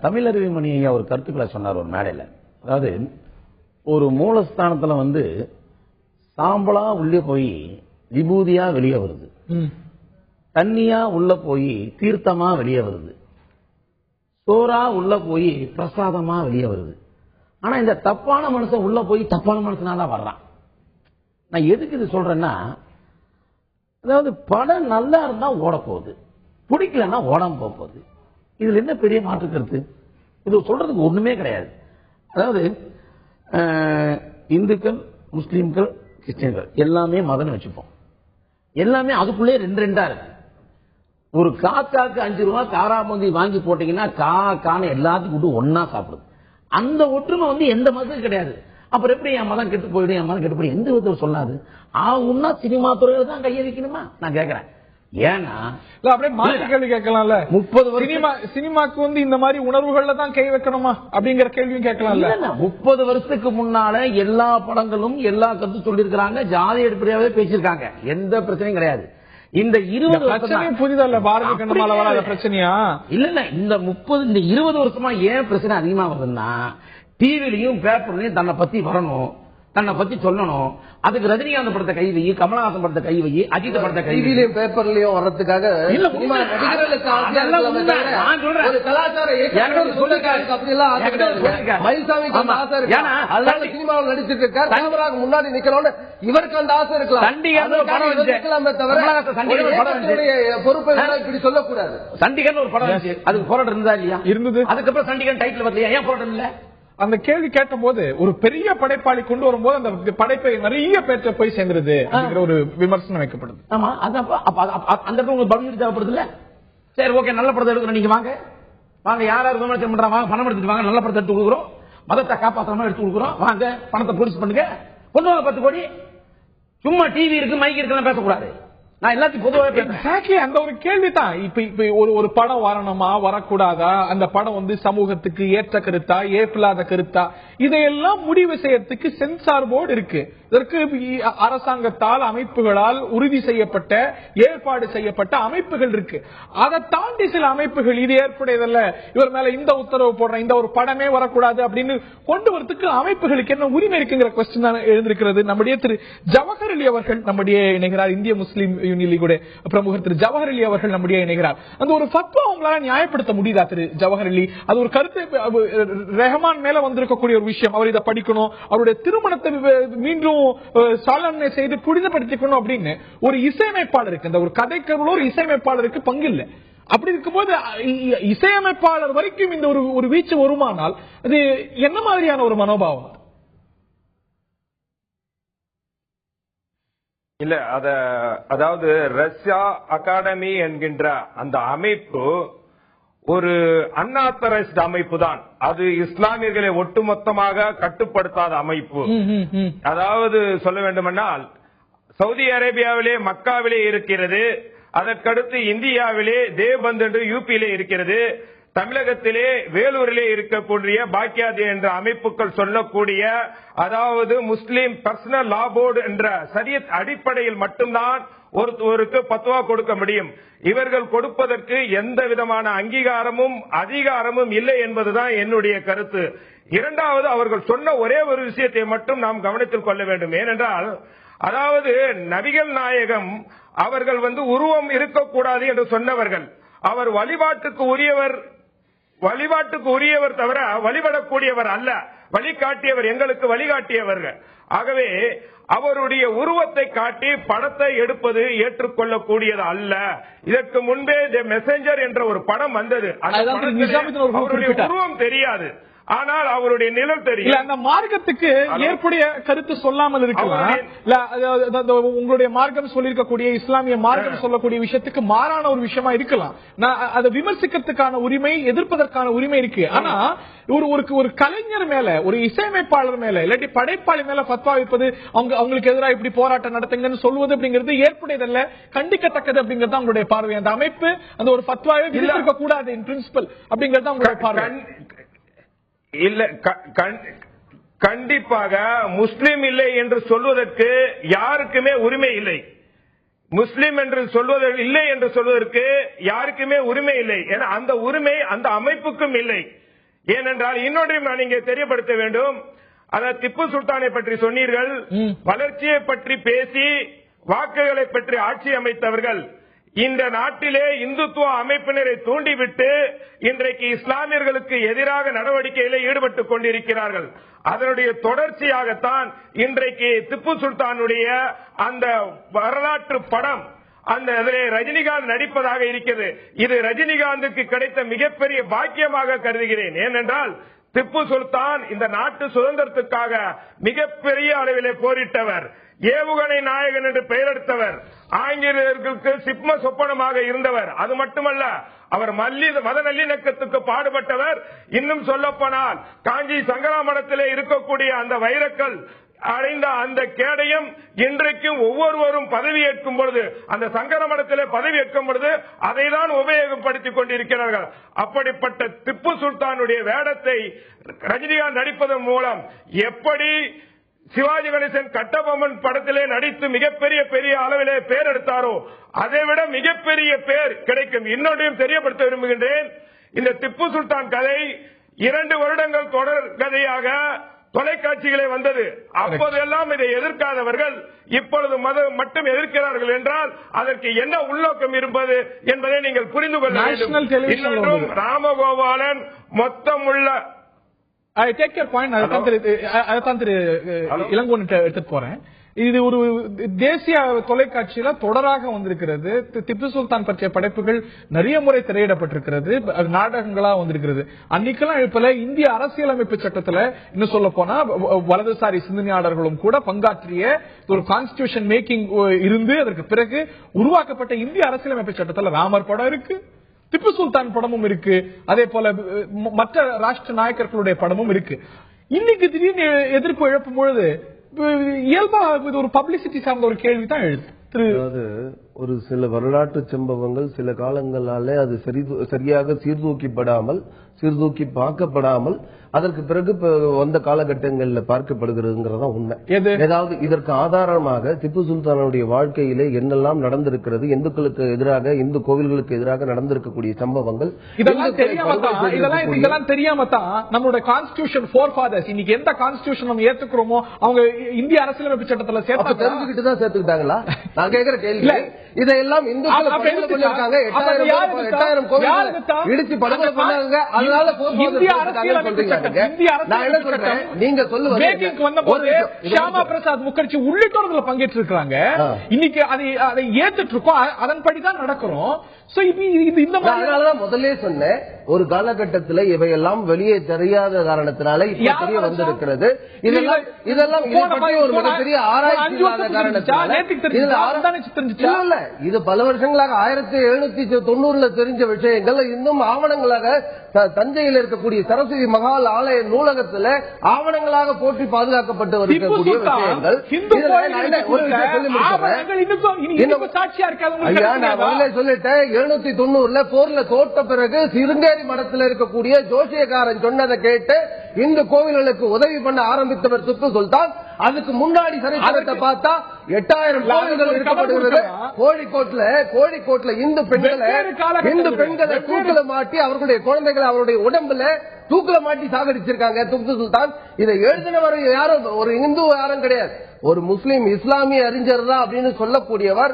தமிழருவி மணி ஐயா ஒரு கருத்துக்களை சொன்னார் ஒரு மேடையில. அதாவது ஒரு மூலஸ்தானத்துல சாம்பலா உள்ளே போய் விபூதியா வெளியே வருது, தண்ணியா உள்ள போய் தீர்த்தமா வெளியே வருது, சோரா உள்ள போய் பிரசாதமா வெளியே வருது. ஆனா இந்த தப்பான மனுஷன் உள்ள போய் தப்பான மனுஷனால வர்றான். நான் எதுக்கு இது சொல்றேன்னா, அதாவது படம் நல்லா இருந்தா ஓட போகுது, பிடிக்கலன்னா ஓடாம போகுது. இதுல என்ன பெரிய மாற்று கருத்து? இது சொல்றதுக்கு ஒண்ணுமே கிடையாது. அதாவது இந்துக்கள், முஸ்லீம்கள், கிறிஸ்டியன்கள் எல்லாமே மதம் வச்சுப்போம். எல்லாமே அதுக்குள்ளே 2 இருக்கு. ஒரு காக்காக்கு 5 ரூபாய் காராபந்தி வாங்கி போட்டீங்கன்னா காக்கான எல்லாத்துக்கும் ஒன்னா சாப்பிடுது. அந்த ஒற்றுமை எந்த மதத்துக்கும் கிடையாது. அப்புறம் எப்படி என் மதம் கெட்டு போயிடும், என் மதம் கெட்டு போயிடும் எந்த விதத்தில் சொல்லாது. ஆகும்னா சினிமா துறையில தான் கையை வைக்கணுமா? நான் கேட்கிறேன். ஏன்னா அப்படியே மாற்று கேள்வி கேட்கலாம்ல. 30 வருஷம் சினிமாக்கு இந்த மாதிரி உணர்வுகள்ல தான் கை வைக்கணுமா அப்படிங்கிற கேள்வியும் கேட்கலாம்ல. 30 வருஷத்துக்கு முன்னால எல்லா படங்களும் எல்லா கருத்து சொல்லியிருக்கிறாங்க, ஜாதி அடிப்படையாவே பேசியிருக்காங்க, எந்த பிரச்சனையும் கிடையாது. இந்த 20 வருஷம் புதிதல்ல பாரதி கண்ணமால வராத பிரச்சனையா? இல்ல இந்த 20 வருஷமா ஏன் பிரச்சனை அதிகமா வருதுன்னா, டிவிலையும் பேப்பர்லயும் தன்னை பத்தி வரணும், தன்னை பத்தி சொல்லணும். அதுக்கு ரஜினிகாந்த் படத்தை கை வை, கமலஹாசன் படத்தை கை வை, அஜித் படத்தை கை வை, பேப்பர்லயும் வர்றதுக்காக சினிமாவில் நடிச்சிட்டு இருக்காரு, கேமராக்கு முன்னாடி நிக்கிறோம். இவருக்கு அந்த ஆசை இருக்கலாம், பொறுப்பை இப்படி சொல்லக்கூடாது. சண்டிகர் ஒரு படம் அதுக்கு போராட்டம் இருந்தா இல்லையா? இருந்தது. அதுக்கப்புறம் சண்டிகர் டைட்டில் வரலையா? ஏன் போராட்டம் இல்ல? அந்த கேள்வி கேட்ட போது ஒரு பெரிய படைப்பாளி கொண்டு வரும்போது அந்த படைப்பை நிறைய பேற்ற போய் சேர்ந்துருது அப்படிங்கிற ஒரு விமர்சனம் வைக்கப்படுது. ஆமா, அந்த பதில் தேவைப்படுது இல்ல? சரி, ஓகே, நல்ல படத்தை எடுக்கிறோம், நீங்க வாங்க வாங்க, யாராவது விமர்சனம் பண்றாங்க, பணம் எடுத்துட்டு வாங்க, நல்ல படத்தை எடுத்து கொடுக்குறோம், மதத்தை காப்பாற்றமா எடுத்து கொடுக்குறோம், வாங்க பணத்தை போலீஸ் பண்ணுங்க, கொண்டு வாங்க 10 கோடி. சும்மா டிவி இருக்கு மைக் இருக்குன்னு பேசக்கூடாது. நான் எல்லாத்தையும் பொதுவாக அந்த ஒரு கேள்விதான். இப்ப ஒரு படம் வரணுமா வரக்கூடாதா, அந்த படம் சமூகத்துக்கு ஏற்ற கருத்தா ஏற்பில்லாத கருத்தா, இதையெல்லாம் முடிவு செய்யறதுக்கு சென்சார் போர்டு இருக்கு. இதற்கு அரசாங்கத்தால் அமைப்புகளால் உறுதி செய்யப்பட்ட ஏற்பாடு செய்யப்பட்ட அமைப்புகள் இருக்கு. அதை தாண்டி சில அமைப்புகள் இது ஏற்புடையதல்ல, இவர் மேல இந்த உத்தரவு போடுற இந்த ஒரு படமே வரக்கூடாது அப்படின்னு கொண்டு வரதுக்கு அமைப்புகளுக்கு என்ன உரிமை இருக்குங்கிற கொஸ்டின் தான் எழுந்திருக்கிறது. நம்முடைய திரு ஜவஹர் அலி அவர்கள் நம்முடைய இணைகிறார். இந்திய முஸ்லீம் யூனியன் லீகுடைய பிரமுகர் திரு ஜவஹர் அலி அவர்கள் நம்முடைய இணைகிறார். அந்த ஒரு ஃபத்வா உங்களால நியாயப்படுத்த முடியுதா திரு ஜவஹர் அலி? அது ஒரு கருத்து ரஹ்மான் மேல வந்திருக்கக்கூடிய ஒரு விஷயம், அவர் இதை படிக்கணும், அவருடைய திருமணத்தை மீண்டும் சாலனை செய்து புனிதப்படுத்திக்கணும் அப்படின்னு ஒரு இசையமைப்பாளருக்கு, அந்த ஒரு கதைக்கருளோ ஒரு இசையமைப்பாளருக்கு பங்கு இல்லை. அப்படி இருக்கும்போது இசையமைப்பாளர் வரைக்கும் இந்த ஒரு வீச்சு வருமானால் அது என்ன மாதிரியான ஒரு மனோபாவம்? இல்ல அதாவது ரஷ்யா அகாடமி என்கின்ற அந்த அமைப்பு ஒரு அன்ஆத்தரைஸ்ட் அமைப்பு தான். அது இஸ்லாமியர்களை ஒட்டுமொத்தமாக கட்டுப்படுத்தாத அமைப்பு. அதாவது சொல்ல வேண்டுமென்றால் சவுதி அரேபியாவிலே மக்காவிலே இருக்கிறது, அதற்கடுத்து இந்தியாவிலே தேவ்பந்த் என்று யூபியிலே இருக்கிறது, தமிழகத்திலே வேலூரிலே இருக்கக்கூடிய பாக்கியாதி என்ற அமைப்புகள் சொல்லக்கூடிய அதாவது முஸ்லீம் பர்சனல் லா போர்டு என்ற ஷரியத் அடிப்படையில் மட்டும்தான் ஒருவருக்கு பத்வா கொடுக்க முடியும். இவர்கள் கொடுப்பதற்கு எந்த விதமான அங்கீகாரமும் அதிகாரமும் இல்லை என்பதுதான் என்னுடைய கருத்து. இரண்டாவது, அவர்கள் சொன்ன ஒரே ஒரு விஷயத்தை மட்டும் நாம் கவனத்தில் கொள்ள வேண்டும். ஏனென்றால் அதாவது நபிகள் நாயகம் அவர்கள் உருவம் இருக்கக்கூடாது என்று சொன்னவர்கள். அவர் வழிபாட்டுக்கு உரியவர் தவிர வழிபடக்கூடியவர் அல்ல, வழிகாட்டியவர், எங்களுக்கு வழிகாட்டியவர்கள். ஆகவே அவருடைய உருவத்தை காட்டி படத்தை எடுப்பது ஏற்றுக்கொள்ளக்கூடியது அல்ல. இதற்கு முன்பே தி மெசஞ்சர் என்ற ஒரு படம் வந்தது. அவருடைய உருவம் தெரியாது, ஆனால் அவருடைய நிழல் தெரியும். அந்த மார்க்கத்துக்கு ஏற்புடைய கருத்து சொல்லாமல் இருக்கலாம். உங்களுடைய மார்க்கம் சொல்லிருக்கக்கூடிய இஸ்லாமிய மார்க்கம் சொல்லக்கூடிய விஷயத்துக்கு மாறான ஒரு விஷயமா இருக்கலாம். அதை விமர்சிக்கிறதுக்கான உரிமை, எதிர்ப்பதற்கான உரிமை இருக்கு. ஆனா ஒரு கலைஞர் மேல, ஒரு இசையமைப்பாளர் மேல, இல்லாட்டி படைப்பாளி மேல ஃபத்வா வைப்பது, அவங்களுக்கு எதிராக இப்படி போராட்டம் நடத்துங்கன்னு சொல்வது அப்படிங்கிறது ஏற்புடையதல்ல, கண்டிக்கத்தக்கது அப்படிங்கறது அவங்களுடைய பார்வை. அந்த அமைப்பு அந்த ஒரு ஃபத்வாவை விதிக்க கூடாது இன் பிரின்சிபல் அப்படிங்கறது அவங்களுடைய பார்வை. இல்ல, கண்டிப்பாக முஸ்லிம் இல்லை என்று சொல்வதற்கு யாருக்குமே உரிமை இல்லை. முஸ்லிம் என்று சொல்வதற்கு இல்லை என்று சொல்வதற்கு யாருக்குமே உரிமை இல்லை. ஏன்னா அந்த உரிமை அந்த அமைப்புக்கும் இல்லை. ஏனென்றால் இன்னொன்றையும் நான் இங்கே தெரியப்படுத்த வேண்டும். அதாவது திப்பு சுல்தானை பற்றி சொன்னீர்கள், வளர்ச்சியை பற்றி பேசி வாக்குகளை பற்றி ஆட்சி அமைத்தவர்கள் இந்த நாட்டிலே இந்துத்துவ அமைப்பினரை தூண்டிவிட்டு இன்றைக்கு இஸ்லாமியர்களுக்கு எதிராக நடவடிக்கையில் ஈடுபட்டுக் கொண்டிருக்கிறார்கள். அதனுடைய தொடர்ச்சியாகத்தான் இன்றைக்கு திப்பு சுல்தானுடைய அந்த வரலாற்று படம் அந்த ரஜினிகாந்த் நடிப்பதாக இருக்கிறது. இது ரஜினிகாந்துக்கு கிடைத்த மிகப்பெரிய பாக்கியமாக கருதுகிறேன். ஏனென்றால் திப்பு சுல்தான் இந்த நாட்டு சுதந்திரத்துக்காக மிகப்பெரிய அளவிலே போரிட்டவர், ஏவுகணை நாயகன் என்று பெயரெடுத்தவர், ஆங்கிலேயர்களுக்கு சிப்ம சொப்பனமாக இருந்தவர். அது மட்டுமல்ல, அவர் மத நல்லிணக்கத்துக்கு பாடுபட்டவர். இன்னும் சொல்லப்போனால் காஞ்சி சங்கராமடத்திலே இருக்கக்கூடிய அந்த வைரக்கல் அடைந்த அந்த கேடயம் இன்றைக்கும் ஒவ்வொருவரும் பதவியேற்கும் பொழுது, அந்த சங்கரமடத்திலே பதவியேற்கும் பொழுது அதை தான் உபயோகப்படுத்திக் கொண்டிருக்கிறார்கள். அப்படிப்பட்ட திப்பு சுல்தானுடைய வேடத்தை ரஜினிகாந்த் நடிப்பதன் மூலம் எப்படி சிவாஜி கணேசன் கட்டபொம்மன் படத்திலே நடித்து மிகப்பெரிய பெரிய அளவிலே பேர் எடுத்தாரோ அதைவிட மிகப்பெரிய பேர் கிடைக்கும். இன்னொன்றையும் தெரியப்படுத்த விரும்புகின்றேன். இந்த திப்பு சுல்தான் கதை 2 வருடங்கள் தொடர் கதையாக தொலைக்காட்சிகளே வந்தது. அப்போதெல்லாம் இதை எதிர்க்காதவர்கள் இப்பொழுது மட்டும் எதிர்க்கிறார்கள் என்றால் அதற்கு என்ன உள்நோக்கம் இருப்பது என்பதை நீங்கள் புரிந்து கொள்ள வேண்டும். இன்னொன்றும் ராமகோபாலன் மொத்தமுள்ள இளங்கோன் எடுத்துட்டு போறேன். இது ஒரு தேசிய தொலைக்காட்சியில தொடராக வந்திருக்கிறது. திப்பு சுல்தான் பற்றிய படைப்புகள் நிறைய முறை திரையிடப்பட்டிருக்கிறது, நாடகங்களா வந்திருக்கிறது. அன்னைக்கெல்லாம் இப்ப இந்திய அரசியலமைப்பு சட்டத்துல இன்னும் சொல்ல போனா வலதுசாரி சிந்தனையாளர்களும் கூட பங்காற்றிய ஒரு கான்ஸ்டிடியூஷன் மேக்கிங் இருந்து அதற்கு பிறகு உருவாக்கப்பட்ட இந்திய அரசியலமைப்பு சட்டத்துல ராமர் படம் இருக்கு, திப்பு சுல்தான் படமும் இருக்கு, அதே போல மற்ற ராஷ்டிர நாயக்கர்களுடைய படமும் இருக்கு. இன்னைக்கு திடீர்னு எதிர்ப்பு எழுப்பும் பொழுது இயல்பாக இது ஒரு பப்ளிசிட்டி சார்ந்த ஒரு கேள்வி தான் எழுது. ஒரு சில வரலாற்று சம்பவங்கள் சில காலங்களாலே அது சரியாக சீர்தூக்கி பார்க்கப்படாமல் அதற்கு பிறகு வந்த காலகட்டங்களில் பார்க்கப்படுகிறதுங்கிறதா உண்மை. ஏதாவது இதற்கு ஆதாரமாக திப்பு சுல்தானுடைய வாழ்க்கையிலே என்னெல்லாம் நடந்திருக்கிறது, இந்துக்களுக்கு எதிராக இந்து கோவில்களுக்கு எதிராக நடந்திருக்கக்கூடிய சம்பவங்கள் இதெல்லாம் தெரியாம தான் நம்மளோட கான்ஸ்டிடியூஷன் ஃபோர் ஃபாதர்ஸ் இன்னைக்கு எந்த கான்ஸ்டிடியூஷன் நம்ம ஏத்துக்கிறோமோ அவங்க இந்திய அரசியலமைப்பு சட்டத்துல சேர்த்து தெரிஞ்சுக்கிட்டு தான் சேர்த்துக்கிட்டாங்களா? நான் கேட்கிற கேள்வி இதையெல்லாம் இந்துக்கள் பண்ணிருக்காங்க. 8000 கோவில் இடிச்சு படுகொலை பண்ணாங்க. அதனால நீங்க சொல்லுவது ஷியாமா பிரசாத் முகர்ஜி உள்ளிட்டோர்கள் பங்கேற்று இருக்காங்க. இன்னைக்கு அதை ஏத்துட்டு இருக்கோம், அதன்படிதான் நடக்கிறோம். அதனாலதான் முதல்ல சொன்னேன், ஒரு காலகட்டத்தில் இவையெல்லாம் வெளியே தெரியாத காரணத்தினால இப்ப தெரிய வந்திருக்கிறது. இதெல்லாம் ஒரு மிகப்பெரிய ஆராய்ச்சி காரணத்தினால இது பல வருஷங்களாக 1790 தெரிஞ்ச விஷயங்கள் இன்னும் ஆவணங்களாக தஞ்சையில் இருக்கக்கூடிய சரஸ்வதி மகால் ஆலய நூலகத்தில் ஆவணங்களாக போற்றி பாதுகாக்கப்பட்டு இருக்கக்கூடிய விஷயங்கள். சொல்லிட்டேன், 790 போர்ல தோட்ட பிறகு சிருங்கேரி மடத்தில் இருக்கக்கூடிய ஜோசியக்காரன் சொன்னதை கேட்டு இந்து கோவில்களுக்கு உதவி பண்ண ஆரம்பித்தவர் திப்பு சுல்தான். அதுக்கு முன்னாடி சரித்திரத்தை பார்த்தா 8000 கோவில்கள் இருக்கப்படுகிறது. கோழிக்கோட்ல இந்து பெண்களை தூக்கில மாட்டி அவர்களுடைய குழந்தைகளை அவருடைய உடம்புல தூக்கில மாட்டி சாகடிச்சிருக்காங்க திப்பு சுல்தான். இதை எழுதினவர் யாரும் ஒரு இந்து யாரும் கிடையாது, ஒரு முஸ்லீம் இஸ்லாமிய அறிஞர் தான் அப்படின்னு சொல்லக்கூடியவர்.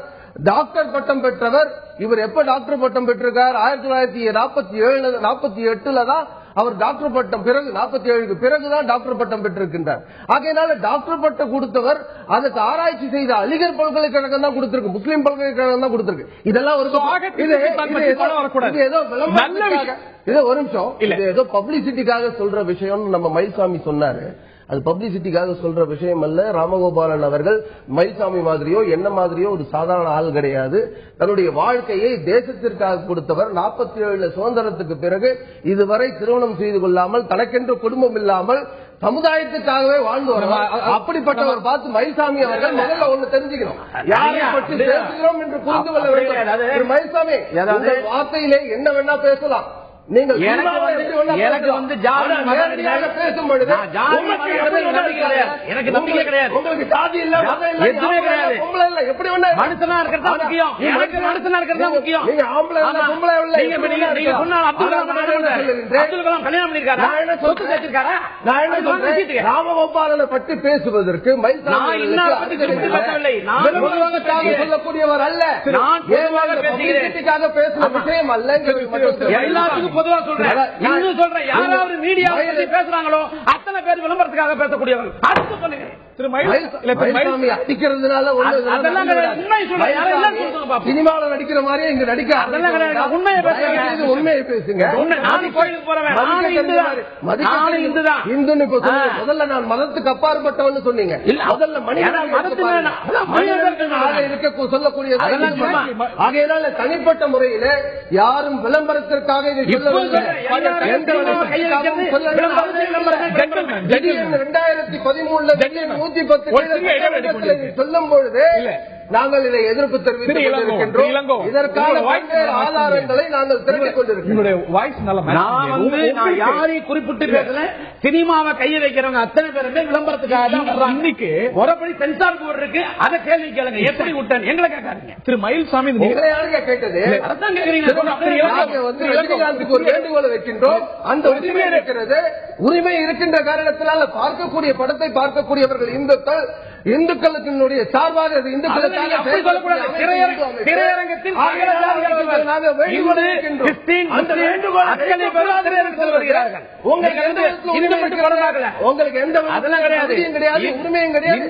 டாக்டர் பட்டம் பெற்றவர். இவர் எப்ப டாக்டர் பட்டம் பெற்றிருக்கார்? 1947-48 தான் அவர் டாக்டர் பட்டம், பிறகு 47க்கு பிறகுதான் டாக்டர் பட்டம் பெற்றிருக்கின்றார். ஆகையினால டாக்டர் பட்டம் கொடுத்தவர் அதுக்கு ஆராய்ச்சி செய்த அலிகர் பல்கலைக்கழகம் தான் கொடுத்திருக்கு, முஸ்லீம் பல்கலைக்கழகம் தான் கொடுத்திருக்கு. இதெல்லாம் ஒரு நிமிஷம், இது ஏதோ பப்ளிசிட்டிக்காக சொல்ற விஷயம் நம்ம மயில்சாமி சொன்னாரு. அது பப்ளிசிட்டிக்காக சொல்ற விஷயம் அல்ல. ராமகோபாலன் அவர்கள் மயில்சாமி மாதிரியோ என்ன மாதிரியோ ஒரு சாதாரண ஆள் கிடையாது. தன்னுடைய வாழ்க்கையை தேசத்திற்காக கொடுத்தவர். 47 சுதந்திரத்துக்கு பிறகு இதுவரை திருமணம் செய்து கொள்ளாமல் தனக்கென்று குடும்பம் இல்லாமல் சமுதாயத்துக்காகவே வாழ்ந்து வருவார். அப்படிப்பட்டவர் பார்த்து மயில்சாமி அவர்கள் முதல்ல ஒண்ணு தெரிஞ்சுக்கணும், யாரை பற்றி பேசுகிறோம் என்று புரிந்து கொள்ள வேண்டும். மயில்சாமி வார்த்தையிலே என்ன வேணா பேசலாம். நீங்கள் எனக்கு வந்து பேசும்பொழுது எனக்கு நம்பிக்கை கிடையாது, உங்களுக்கு ஜாதி இல்ல எதுவுமே கிடையாது, பொம்பளை இல்ல, எப்படி மனுஷனா இருக்கிறதா முக்கியம், எனக்கு மனுஷனா இருக்கிறதா முக்கியம். நீங்க ஆம்பளை இல்ல பொம்பளை இல்ல, நீங்க சொன்னால் அப்துல் கலாம் கல்யாணம் பண்ணிருக்காரா, சொத்து சேர்த்திருக்காரா? நான் என்ன சொல்றேன், ராமகோபாலனை பற்றி பேசுவதற்கு சொல்லக்கூடியவர் அல்ல, நான் பேசுற விஷயம் அல்ல. எல்லாத்துக்கும் பொதுவா சொல்றேன், இன்னும் சொல்றேன், யாராவது மீடியா பத்தி பேசுறாங்களோ அத்தனை பேர் விளம்பரத்துக்காக பேசக்கூடியவர்கள். அடுத்து சொல்லுங்க, அடிக்கிறதுனால சினிமாவில் நடிக்கிற மாதிரியே இங்க நடிக்க உண்மையை பேசுங்க. இந்துன்னு முதல்ல நான் மதத்துக்கு அப்பாற்பட்டவன்னு சொன்னீங்க, முதல்ல இருக்க சொல்லக்கூடிய. ஆகையினால தனிப்பட்ட முறையில யாரும் விளம்பரத்திற்காக இதை சொல்ல 2013 சொல்லும் பொழுது நாங்கள் இதை எதிர்ப்பு தெரிவித்திருக்கின்றோம். இதற்கான ஆதாரங்களை நாங்கள் திரட்டிக் கொண்டிருக்கிறோம். நான் யாரை குறிப்பிட்டு பேசல, சினிமாவை கையை வைக்கிறவங்க அத்தனை பேருமே விளம்பரத்துக்காக இன்னைக்கு ஒருபடி சென்சார் போர்டு இருக்கு, அதை கேள்வி கேளுங்க, எப்படி விட்டேன் எங்களை கேட்காதீங்க. திரு மயில்சாமி கேட்டது ரஜினிகாந்துக்கு ஒரு வேண்டுகோளை வைக்கின்றோம். அந்த உரிமை இருக்கிறது, உரிமை இருக்கின்ற காரணத்தினால பார்க்கக்கூடிய படத்தை பார்க்கக்கூடியவர்கள் இந்துக்கள், இந்துக்களுக்கு சார்பாக இந்துக்களுக்காக திரையரங்கத்தில் உங்களுக்கு எந்த உரிமையும் கிடையாது,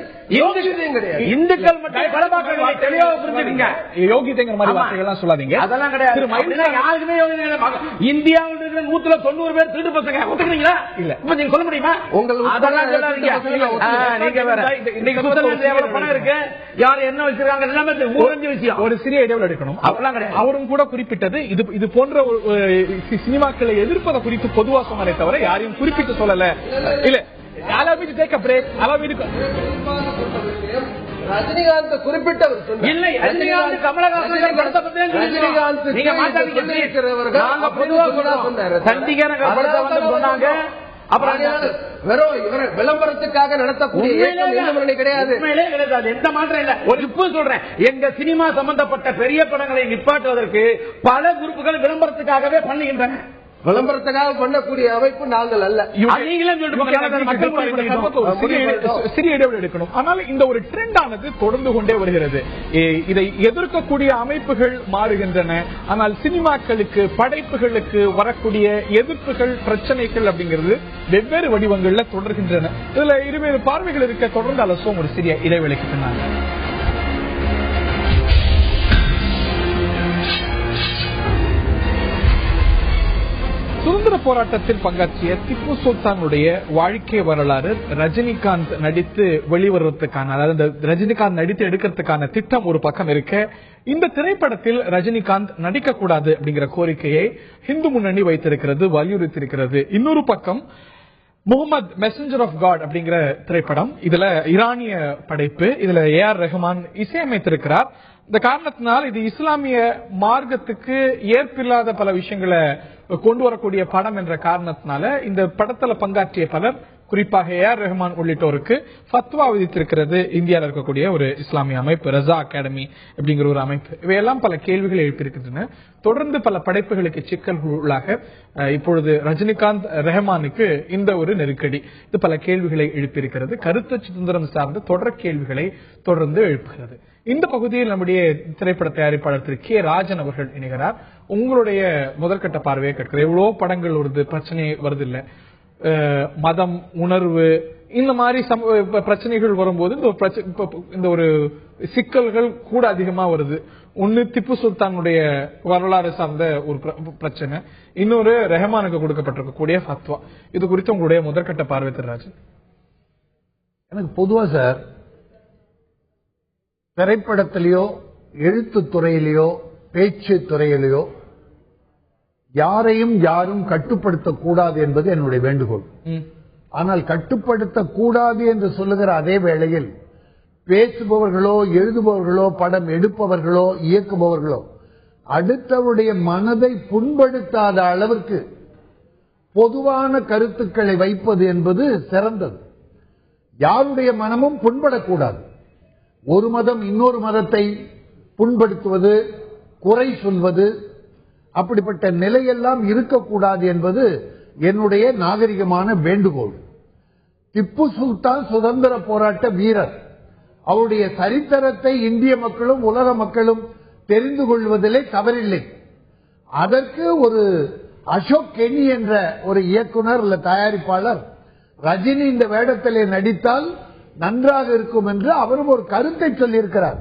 இந்துக்கள் மட்டும் படமாக்க தெளிவாக புரிஞ்சுக்கீங்க. யோகிதைங்கிற மாதிரி வார்த்தைகள்லாம் சொல்லாதீங்க, அதெல்லாம் கிடையாது. யாருக்குமே இந்தியாவில் இருக்கிற 190 பேர் திருட்டு பசங்க ஒத்துக்கிறீங்களா? இல்ல, இப்ப நீங்க சொல்ல முடியுமா? உங்களுக்கு நீங்க வேற பணம் இருக்கு, யார் என்ன வச்சிருக்காங்க எல்லாமே விஷயம். ஒரு சிறிய இடைவெளி எடுக்கணும். அவரும் கூட குறிப்பிட்டது இது போன்ற சினிமாக்களை எதிர்ப்பதை குறித்து பொதுவா சொன்னாரே தவிர யாரையும் குறிப்பிட்டு சொல்லல. இல்ல, allow me to take a break. Rajinikanth குறிப்பிட்டவர் இல்லை, ரஜினிகாந்த் கமலஹாசன் சொன்னாங்க. அப்புறம் விளம்பரத்துக்காக நடத்தக்கூடிய கிடையாது, எந்த மாற்றம் இல்ல. ஒரு இப்ப சொல்றேன், எங்க சினிமா சம்பந்தப்பட்ட பெரிய படங்களை நிப்பாட்டுவதற்கு பல குரூப்புகள் விளம்பரத்துக்காகவே பண்ணுகின்றன. விளம்பரத்துக்காக பண்ணக்கூடிய அமைப்பு நாங்கள் அல்ல. சிறிய இடைவெளி எடுக்கணும். ஆனால் இந்த ஒரு ட்ரெண்ட் ஆனது தொடர்ந்து கொண்டே வருகிறது. இதை எதிர்க்கக்கூடிய அமைப்புகள் மாறுகின்றன. ஆனால் சினிமாக்களுக்கு, படைப்புகளுக்கு வரக்கூடிய எதிர்ப்புகள், பிரச்சனைகள் அப்படிங்கிறது வெவ்வேறு வடிவங்கள்ல தொடர்கின்றன. இதுல இருவேறு பார்வைகள் இருக்க தொடர்ந்து அலசுவோம் ஒரு சிறிய இடைவெளிக்கு பின்னால். சுதந்திர போராட்டத்தில் பங்காற்றிய திப்பு சுல்தானுடைய வாழ்க்கை வரலாறு ரஜினிகாந்த் நடித்து வெளிவருவதற்கான, அதாவது ரஜினிகாந்த் நடித்து எடுக்கிறதுக்கான திட்டம் ஒரு பக்கம் இருக்க, இந்த திரைப்படத்தில் ரஜினிகாந்த் நடிக்கக்கூடாது அப்படிங்கிற கோரிக்கையை இந்து முன்னணி வைத்திருக்கிறது, வலியுறுத்தியிருக்கிறது. இன்னொரு பக்கம் முகமது மெசஞ்சர் ஆஃப் காட் அப்படிங்கிற திரைப்படம், இதுல ஈரானிய படைப்பு, இதுல ஏஆர் ரஹ்மான் இசையமைத்திருக்கிறார். இந்த காரணத்தினால் இது இஸ்லாமிய மார்க்கத்துக்கு ஏற்பில்லாத பல விஷயங்களை கொண்டு வரக்கூடிய படம் என்ற காரணத்தினால இந்த படத்துல பங்காற்றிய பலர், குறிப்பாக ஏஆர் ரஹ்மான் உள்ளிட்டோருக்கு ஃபத்வா விதித்திருக்கிறது இந்தியாவில் இருக்கக்கூடிய ஒரு இஸ்லாமிய அமைப்பு, ரஸா அகாடமி அப்படிங்கிற ஒரு அமைப்பு. இவையெல்லாம் பல கேள்விகள் எழுப்பியிருக்கின்றன. தொடர்ந்து பல படைப்புகளுக்கு சிக்கல்களாக இப்பொழுது ரஜினிகாந்த் ரஹ்மானுக்கு இந்த ஒரு நெருக்கடி, இது பல கேள்விகளை எழுப்பியிருக்கிறது. கருத்து சுதந்திரம் சார்ந்த தொடர் கேள்விகளை தொடர்ந்து எழுப்புகிறது. இந்த பகுதியில் நம்முடைய திரைப்பட தயாரிப்பாளர் திரு கே ராஜன் அவர்கள் இணைகிறார். உங்களுடைய முதற்கட்ட பார்வையை கேட்கிறேன். எவ்வளவு படங்கள் வருது, பிரச்சனை வருது இல்ல, மதம், உணர்வு, இந்த மாதிரி பிரச்சனைகள் வரும்போது இந்த ஒரு சிக்கல்கள் கூட அதிகமா வருது. ஒன்னு திப்பு சுல்தானுடைய வரலாறு சார்ந்த ஒரு பிரச்சனை, இன்னொரு ரஹ்மானுக்கு கொடுக்கப்பட்டிருக்கக்கூடிய ஃபத்வா. இது குறித்து உங்களுடைய முதற்கட்ட பார்வை திரு ராஜன். எனக்கு பொதுவா சார், திரைப்படத்திலேயோ எழுத்து துறையிலேயோ பேச்சு துறையிலேயோ யாரையும் யாரும் கட்டுப்படுத்தக்கூடாது என்பது என்னுடைய வேண்டுகோள். ஆனால் கட்டுப்படுத்தக்கூடாது என்று சொல்லுகிற அதே வேளையில் பேசுபவர்களோ, எழுதுபவர்களோ, படம் எடுப்பவர்களோ, இயக்குபவர்களோ அடுத்தவருடைய மனதை புண்படுத்தாத அளவிற்கு பொதுவான கருத்துக்களை வைப்பது என்பது சிறந்தது. யாருடைய மனமும் புண்படக்கூடாது. ஒரு மதம் இன்னொரு மதத்தை புண்படுத்துவது, குறை சொல்வது, அப்படிப்பட்ட நிலையெல்லாம் இருக்கக்கூடாது என்பது என்னுடைய நாகரிகமான வேண்டுகோள். திப்பு சுல்தான் சுதந்திர போராட்ட வீரர். அவருடைய சரித்திரத்தை இந்திய மக்களும் உலக மக்களும் தெரிந்து கொள்வதிலே தவறில்லை. அதற்கு ஒரு அசோக் கெனி என்ற ஒரு இயக்குனர் அல்ல தயாரிப்பாளர், ரஜினி இந்த வேடத்திலே நடித்தால் நன்றாக இருக்கும் என்று அவரும் ஒரு கருத்தை சொல்லியிருக்கிறார்.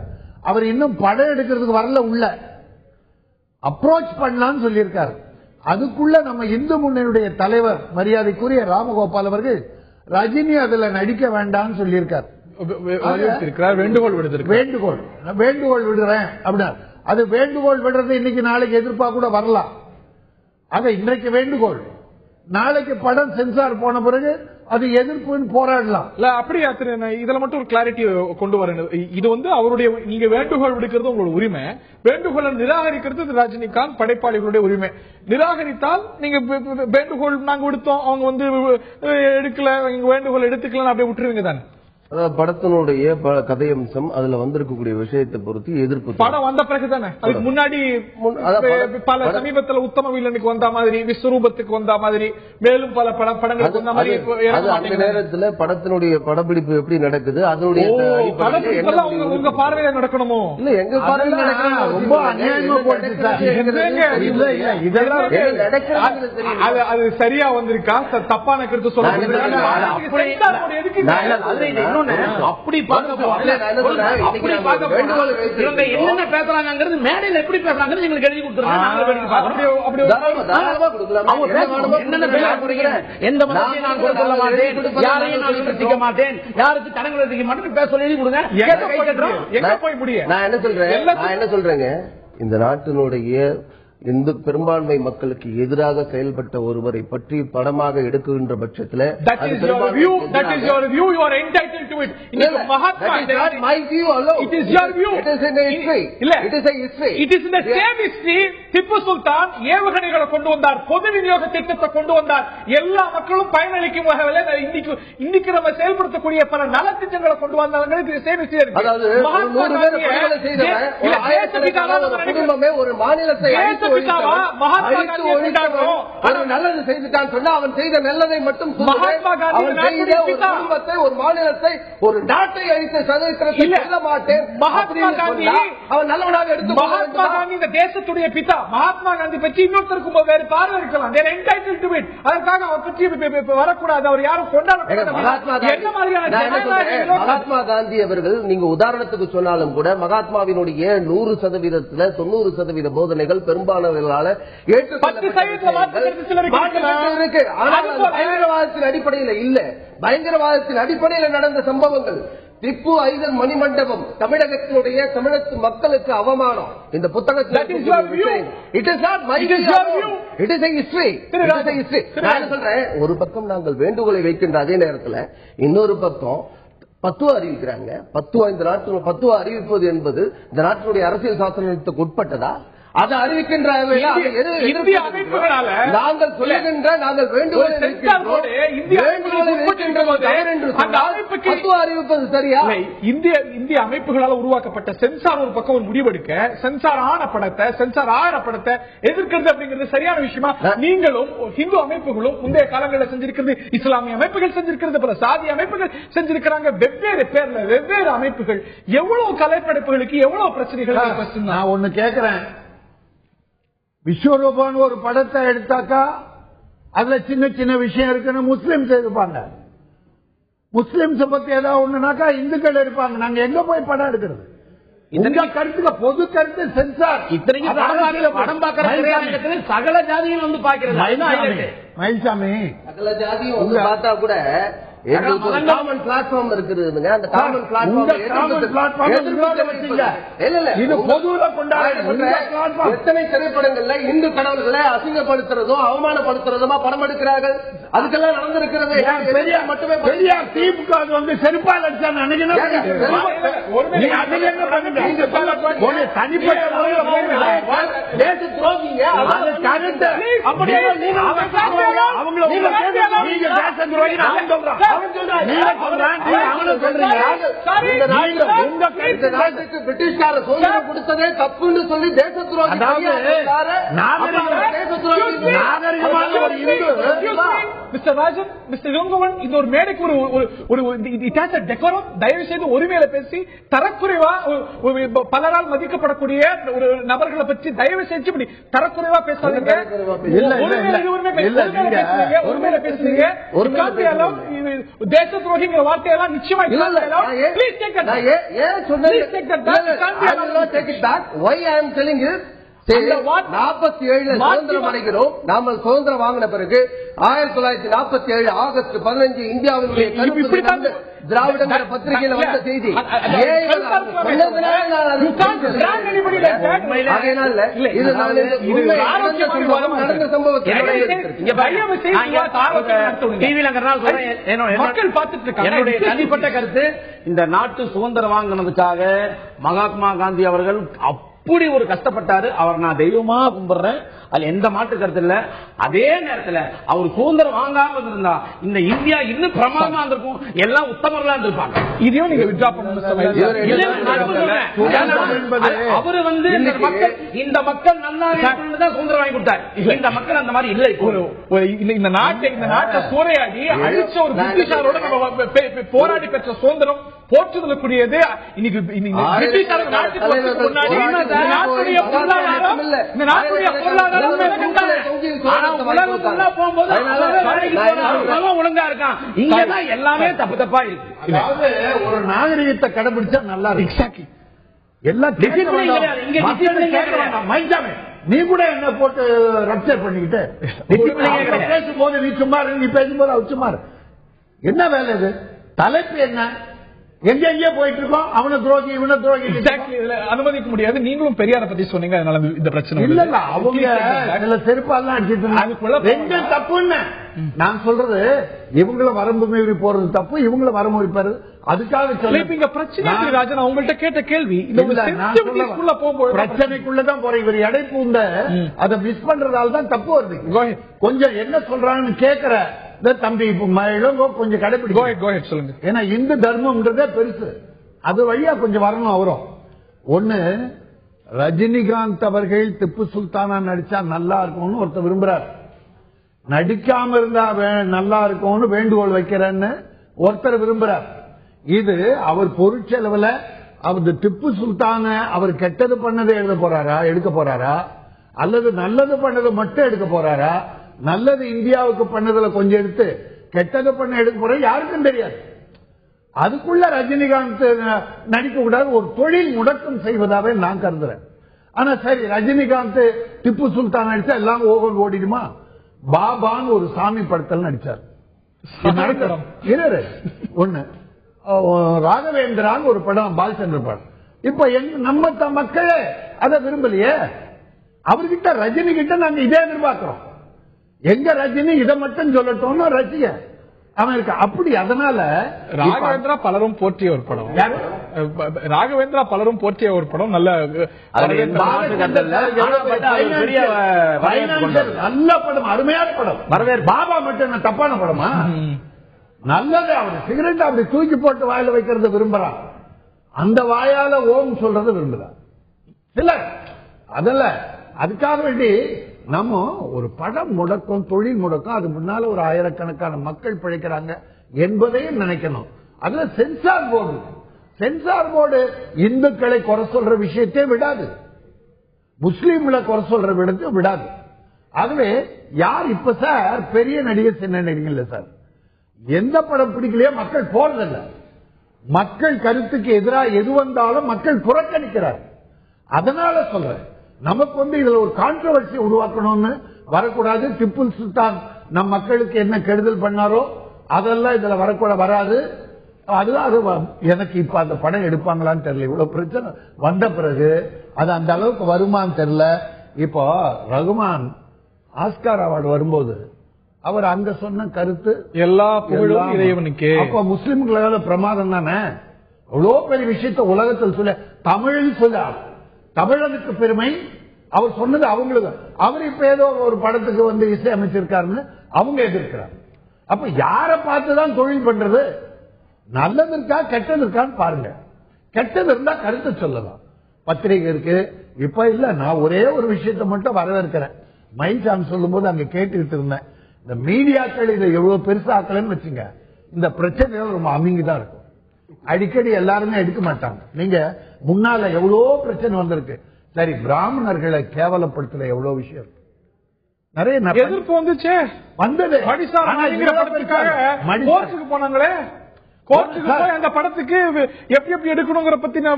அவர் இன்னும் படம் எடுக்கிறதுக்கு வரல, உள்ள அப்ரோச் பண்ணலான்னு சொல்லியிருக்கார். அதுக்குள்ள நம்ம இந்து முன்னணியுடைய தலைவர் மரியாதைக்குரிய ராமகோபால் அவர்கள் ரஜினி அதுல நடிக்க வேண்டாம்னு சொல்லியிருக்கார். வேண்டுகோள் விடுறேன் அப்படின்னா, அது வேண்டுகோள் விடுறது இன்னைக்கு நாளைக்கு எதிர்பார்க்க கூட வரலாம். அது இன்றைக்கு வேண்டுகோள், நாளைக்கு படம் சென்சார் போன பிறகு அது எதிர்ப்புன்னு போராடலாம். அப்படியா? இதுல மட்டும் ஒரு கிளாரிட்டி கொண்டு வரணும். இது அவருடைய, நீங்க வேண்டுகோள் விடுக்கிறது உங்களோட உரிமை, வேண்டுகோளை நிராகரிக்கிறது ரஜினிகாந்த் படைப்பாளிகளுடைய உரிமை. நிராகரித்தால் நீங்க வேண்டுகோள் நாங்க விடுத்தோம், அவங்க எடுக்கல, வேண்டுகோள் எடுத்துக்கலாம், அப்படியே விட்டுருவீங்க தானே? அதாவது படத்தினுடைய கதையம்சம் அதுல வந்திருக்கக்கூடிய விஷயத்தை பொறுத்து எதிர்ப்பு. படம் வந்த பிறகுதானே, அதுக்கு முன்னாடி பல சமீபத்தில் உத்தம வில்லனுக்கு வந்த மாதிரி, விஸ்வரூபத்துக்கு வந்த மாதிரி, மேலும் பல படங்களுக்கு வந்த மாதிரி. அந்த நேரத்தில் படத்தினுடைய படப்பிடிப்பு எப்படி நடக்குது, அதனுடைய உங்க பார்வையில நடக்கணுமோ இல்ல எங்க பார்வையில நடக்கணும்? ரொம்ப அநியாயமா அது சரியா வந்திருக்கா, தப்பான கருத்து சொல்ல அப்படி என்னென்ன பேசுறாங்கிறது மேடையில் எப்படி பேசுறாங்கிறது எங்களுக்கு எழுதி கொடுத்துருங்க. எந்த மதத்தையும் நான் குறை சொல்ல மாட்டேன், யாரையும் நான் விமர்சிக்க மாட்டேன், யாருக்கு தடங்களை செய்ய மாட்டேன், பேச சொல்லி கொடுங்க. எங்க போய் முடியும்? நான் என்ன சொல்றேங்க, இந்த நாட்டினுடைய இந்து பெரும்பான்மை மக்களுக்கு எதிராக செயல்பட்ட ஒருவரை பற்றி படமாக எடுக்கின்ற பட்சத்தில் திப்பு சுல்தான் ஏவுகணைகளை கொண்டு வந்தார், பொது விநியோக திட்டத்தை கொண்டு வந்தார், எல்லா மக்களும் பயனளிக்கும் வகையில் இன்னைக்கு நம்ம செயல்படுத்தக்கூடிய பல நலத்திட்டங்களை கொண்டு வந்தாங்க. ஒரு மாநிலத்தை நல்லது செய்துட்டான் சொன்னா அவன் செய்த நல்லதை மட்டும் குடும்பத்தை, ஒரு மாநிலத்தை, ஒரு நாட்டை அழித்த சரித்திரத்தை சொல்ல மாட்டேன். அவன் நல்லவனாக எடுத்து மகாத்மா காந்தி இந்த தேசத்துடைய பிதா. மகாத்மா காந்தி பற்றி இன்னொருத்தருக்கும் வேறு பார்வை இருக்கலாம். அதற்காக அவர் பற்றி வரக்கூடாது, அவர் யாரும் கொண்டாட. மகாத்மா காந்தி அவர்கள் நீங்க உதாரணத்துக்கு சொன்னாலும் கூட மகாத்மாவினுடைய 100% 90% போதனைகள் பெரும்பாலான பயங்கரவாதத்தின் அடிப்படையில் இல்ல, பயங்கரவாதத்தின் அடிப்படையில் நடந்த சம்பவங்கள். திப்பு ஐதன் மணிமண்டபம் தமிழகத்தினுடைய தமிழக மக்களுக்கு அவமானம். இந்த புத்தகத்தில் ஒரு பக்கம் நாங்கள் வேண்டுகோளை வைக்கின்ற அதே நேரத்தில் இன்னொரு பக்கம் பத்துவா அறிவிக்கிறாங்க. பத்துவா அறிவிப்பது என்பது இந்த நாட்டினுடைய அரசியல் சாசனத்துக்கு உட்பட்டதா? அதை அறிவிக்கின்ற இந்திய அமைப்புகளால நாங்கள் சொல்லுகின்ற நாங்கள் வேண்டுகோளை அறிவிப்பது சரியா? இந்திய அமைப்புகளால் உருவாக்கப்பட்ட சென்சார் ஒரு பக்கம் ஒரு முடிவெடுக்க, சென்சார் ஆன படத்தை எதிர்க்கிறது அப்படிங்கிறது சரியான விஷயமா? நீங்களும் ஹிந்து அமைப்புகளும் முந்தைய காலங்களில் செஞ்சிருக்கிறது, இஸ்லாமிய அமைப்புகள் செஞ்சிருக்கிறது, பல சாதி அமைப்புகள் செஞ்சிருக்கிறாங்க. வெவ்வேறு பேர்ல வெவ்வேறு அமைப்புகள் எவ்வளவு கலைப்படைப்புகளுக்கு எவ்வளவு பிரச்சனைகள். நான் ஒண்ணு கேட்கிறேன், விஸ்வரூபம் ஒரு படத்தை எடுத்தாக்கா அதுல சின்ன சின்ன விஷயம் இருக்குன்னு முஸ்லிம்ஸ் இருப்பாங்க. முஸ்லிம்ஸ் பத்தி ஏதாவது ஒண்ணுனாக்கா இந்துக்கள் இருப்பாங்க. நாங்க எங்க போய் படம் எடுக்கிறது? இந்த கருத்துக்கு பொது கருத்து சென்சார். இத்தனைக்கும் படம் பார்க்கறது சகல ஜாதிகள் வந்து பாக்கிறது. மயில்சாமி, சகல ஜாதியும் பார்த்தா கூட காமன் பிளாட்ஃபார்ம் இருக்குதுங்க. அந்த காமன் எத்தனை திரைப்படங்கள்ல இந்து கடவுள்களை அசிங்கப்படுத்துறதோ அவமானப்படுத்துறதுமா படம் எடுக்கிறார்கள். அதுக்கெல்லாம் நடந்திருக்கிறது. மட்டுமே பெரியார் திமுக வந்து செருப்பால் அடிச்சா நினைக்கிறேன். தேச துரோகிங்க பிரிட்டிஷ்கார சுதந்திரம் கொடுத்ததே தப்புன்னு சொல்லி தேச துரோகி. மிஸ்டர் ராஜன், மிஸ்டர் யோங்கவன், இந்த ஒரு மேடைக்கு தயவு செய்து ஒருமையில பேசி தரக்குறைவா பலரால் மதிக்கப்படக்கூடிய ஒரு நபர்களை பற்றி தயவு செஞ்சு இப்படி தரக்குறைவா பேசாதீங்க. ஒருமையில பேசுறீங்க. தேச துரோகிங்கிற வார்த்தையெல்லாம் நிச்சயமா சுதந்திரம் அடைகிறோம். நாம சுதந்திரம் வாங்கின பிறகு 1947 ஆகஸ்ட் 15 இந்தியாவினுடைய திராவிடங்கிற பத்திரிகையில வந்த செய்தி. நடந்த சம்பவத்தை மக்கள் பார்த்துட்டு இருக்காங்க. என்னுடைய தனிப்பட்ட கருத்து, இந்த நாட்டு சுதந்திரம் வாங்கினதுக்காக மகாத்மா காந்தி அவர்கள் அப்படி ஒரு கஷ்டப்பட்டாரு. அவர் நான் தெய்வமா கும்பிடுறேன், அதுல எந்த மாற்று கருத்து இல்ல. அதே நேரத்தில் அவர் சுதந்திரம் வாங்காம இருந்தா இந்த இந்தியா இன்னும் பிரமாதமா இருந்திருக்கும், எல்லாம் உத்தமர்களா இருந்திருப்பாங்க. இதையும் நீங்க வித்ரா பண்ணணும். அவரு வந்து இந்த மக்கள் நல்லா தான் சுதந்திரம் வாங்கி கொடுத்தாரு. இந்த மக்கள் அந்த மாதிரி இல்லை. இந்த நாட்டை சூறையாடி அழிச்ச ஒரு பிரிட்டிஷாரோட நம்ம போராடி பெற்ற சுதந்திரம் போற்றுதலுக்குரியது. இன்னைக்கு பிரிட்டிஷார் நாட்டுக்கு முன்னாடி நாட்டுடைய பொருளாதாரம் ஒழுங்கா இருக்கான். இங்கதான் எல்லாமே தப்பு தப்பா இருக்கு. ஒரு நாகரிகத்தை கடைபிடிச்சா நல்லா இருக்கு. எல்லாம் நீ கூட என்ன போட்டு ரப்சர் பண்ணிக்கிட்டு பேசும்போது நீ சும்மா, நீ பேசும்போது அவர் சும்மா. என்ன வேலை இது? தலைப்பு என்ன? எங்கே போயிட்டு இருக்கோம், அவனை துரோகி இவனை துரோகி அனுமதிக்க முடியாது. நீங்களும் பெரியாரை பத்தி சொன்னீங்க, அதனால இந்த பிரச்சனை இல்ல. அவங்க செருப்பாலாம் அடிச்சிட்டு ரெண்டு தப்புன்னு நான் சொல்றது. இவங்களும் வரம்பு மீறி போறது தப்பு, இவங்களும் வரம்பு போறது. அதுக்காக சொல்ல பிரச்சனை ராஜன் அவங்கள்ட்ட கேட்ட கேள்வி பிரச்சனைக்குள்ளதான் போற இவர் எடை பூந்த அதை மிஸ் பண்றதால தான் தப்பு வருது. கொஞ்சம் என்ன சொல்றாங்கன்னு கேட்கிற தம்பி கொஞ்சம் கடைபிடிக்க சொல்லுங்க. ஏன்னா இந்து தர்மம்ன்றதே பெருசு, அது வழியா கொஞ்சம் வரணும். அவரும் ஒண்ணு ரஜினிகாந்த் அவர்கள் திப்பு சுல்தானா நடிச்சா நல்லா இருக்கும்னு ஒருத்தர் விரும்புறாரு, நடிக்காம இருந்தா நல்லா இருக்கும்னு வேண்டுகோள் வைக்கிறேன்னு ஒருத்தர் விரும்புறார். இது அவர் பொருட்செலவுல அவர் திப்பு சுல்தான அவர் கெட்டது பண்ணதை எழுத போறாரா, எடுக்க போறாரா, அல்லது நல்லது பண்ணதை மட்டும் எடுக்க போறாரா, நல்லது இந்தியாவுக்கு பண்ணதுல கொஞ்சம் எடுத்து கெட்டது பண்ண எடுக்க போற யாருக்கும் தெரியாது. அதுக்குள்ள ரஜினிகாந்த் நடிக்க கூடாது, ஒரு தொழில் முடக்கம் செய்வதாவே நான் கருதுறேன். ஆனா சரி, ரஜினிகாந்த் திப்பு சுல்தான் நடிச்சா எல்லாம் ஓடிடுமா? பாபான்னு ஒரு சாமி படத்தில் நடிச்சார். ஒண்ணு ராகவேந்திரான்னு ஒரு படம், பாலச்சந்திர படம். இப்ப நம்ம மக்களே அதை விரும்பலையே. அவர்கிட்ட ரஜினி கிட்ட நாங்க இதே எதிர்பார்க்கிறோம். எங்க ரஜினி இதை மட்டும் சொல்லட்டோம்னு ரசிக அவன் இருக்க அப்படி. அதனால ராகவேந்திரா பலரும் போற்றிய ஒரு படம், ராகவேந்திரா பலரும் போற்றிய ஒரு படம். நல்ல படம், அருமையான படம். பாபா மட்டும் தப்பான படமா? நல்லது. அவர் சிகரெட் அப்படி தூக்கி போட்டு வாயில வைக்கிறத விரும்புறான், அந்த வாயால ஓம் சொல்றத விரும்புறான் சிலர். அதல்ல, அதுக்காக வேண்டி நம்ம ஒரு படம் முடக்கம், தொழில் முடக்கம், அது முன்னால ஒரு ஆயிரக்கணக்கான மக்கள் பிழைக்கிறாங்க என்பதையும் நினைக்கணும். அதுல சென்சார் போர்டு இந்துக்களை குறை சொல்ற விஷயத்தை விடாது, முஸ்லீம்களை குறை சொல்ற விடத்தை விடாது. ஆகவே யார் இப்ப சார் பெரிய நடிகர், சின்ன நடிகர் சார், எந்த படம் பிடிக்கலையோ மக்கள் போறதில்ல. மக்கள் கருத்துக்கு எதிராக எது வந்தாலும் மக்கள் புறக்கணிக்கிறார். அதனால சொல்றேன், நமக்கு இதுல ஒரு கான்ட்ரோவர்சி உருவாக்கணும்னு வரக்கூடாது. திப்பு சுல்தான் நம் மக்களுக்கு என்ன கெடுதல் பண்ணாரோ அதெல்லாம் இதுல வராது. அதுதான் அது. எனக்கு இப்ப அந்த படம் எடுப்பாங்களான்னு தெரியல. இவ்வளவு பிரச்சனை வந்த பிறகு அது அந்த அளவுக்கு வருமானு தெரியல. இப்போ ரகுமான் ஆஸ்கார் அவார்டு வரும்போது அவர் அங்க சொன்ன கருத்து எல்லா புகழும் இறைவனுக்கு. அப்ப முஸ்லிம்களால பிரமாதம் தானே. எவ்வளவு பெரிய விஷயத்த உலகத்தில் சொல்ல, தமிழில் சொல்ல, தமிழனுக்கு பெருமை. அவர் சொன்னது அவங்களுக்கு. அவர் இப்ப ஏதோ ஒரு படத்துக்கு வந்து இசை அமைச்சிருக்காருன்னு அவங்க எதிர்க்கிறார். அப்ப யாரை பார்த்துதான் தொழில் பண்றது? நல்லது இருக்கா கெட்டது இருக்கான்னு பாருங்க. கெட்டது இருந்தா கருத்து சொல்லலாம், பத்திரிகை இருக்கு. இப்ப இல்ல, நான் ஒரே ஒரு விஷயத்தை மட்டும் வரவேற்கிறேன். மைல்சான் சொல்லும் போது அங்க கேட்டுக்கிட்டு இருந்தேன், இந்த மீடியாக்கள் இதை எவ்வளவு பெருசாக்கலன்னு வச்சுங்க, இந்த பிரச்சனைகள் ரொம்ப அமிங்கிதான் இருக்கும். அடிக்கடி எல்லாருமே எடுக்க மாட்டாங்க. நீங்க முன்னால எவ்வளவு பிரச்சனை வந்திருக்கு. சரி, பிராமணர்களை கேவலப்படுத்துற எவ்வளவு விஷயம் நிறைய எதிர்ப்பு வந்துச்சு, வந்தது. கோர்ட்டுக்கு போனாங்களே, கோர்ட்டுக்கு போய் அந்த படத்துக்கு எப்படி எடுக்கணுங்கிற பத்தின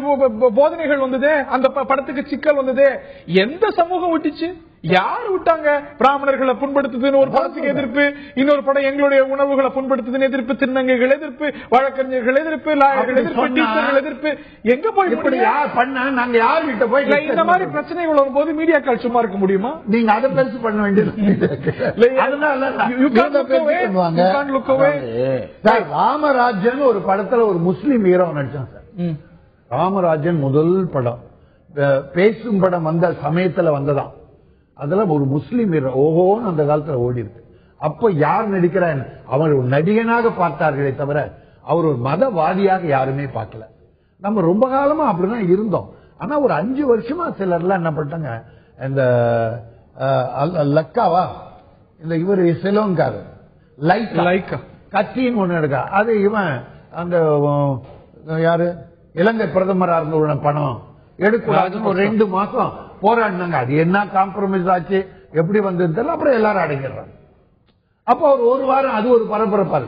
போதனைகள் வந்தது, அந்த படத்துக்கு சிக்கல் வந்தது. எந்த சமூகம் விட்டுச்சு? யார் விட்டாங்க? பிராமணர்களை புண்படுத்துதுன்னு ஒரு படத்துக்கு எதிர்ப்பு, இன்னொரு படம் எங்களுடைய உணவுகளை புண்படுத்துதுன்னு எதிர்ப்பு, திருநங்கைகள் எதிர்ப்பு, வழக்கறிஞர்கள் எதிர்ப்பு, லாயர்கள் எதிர்ப்பு, டீச்சர்கள் எதிர்ப்பு. எங்க போய் இப்படி யார் பண்ண? நாங்க யார் கிட்ட போய் இந்த மாதிரி பிரச்சனைகள் வரும்போது மீடியாக்கள் சும்மா இருக்க முடியுமா? நீங்க அதை பெருசு பண்ண வேண்டியது. ராமராஜன் ஒரு படத்துல ஒரு முஸ்லீம் ஹீரோ நடிச்சான் சார். ராமராஜன் முதல் படம், பேசும் படம் வந்த சமயத்துல வந்ததான். அதுல ஒரு முஸ்லீம் ஹீரோ ஓஹோன்னு அந்த காலத்துல ஓடி இருக்கு. அப்ப யார் நடிக்கிறார்? அவர் ஒரு நடிகனாக பார்த்தார்களே தவிர அவர் ஒரு மதவாதியாக யாருமே பார்க்கல. நம்ம ரொம்ப காலமா அப்படிதான் இருந்தோம். ஆனா ஒரு 5 வருஷமா சிலர்லாம் என்ன பண்ணிட்டாங்க, இந்த லக்காவா, இந்த இவர் சிலோன்காரு லைக்கா கட்சின்னு ஒண்ணு எடுக்க, அது இவன் அந்த யாரு இலங்கை பிரதமரா இருந்த பணம் எடுக்கூடாதுன்னு ஒரு 2 மாசம் போராடினாங்க. அது என்ன காம்ப்ரமைஸ் ஆச்சு, எப்படி வந்தது, அப்புறம் எல்லாரும் அடங்கிடுறாங்க. அப்ப ஒரு வாரம் அது ஒரு பரபரப்பாரு.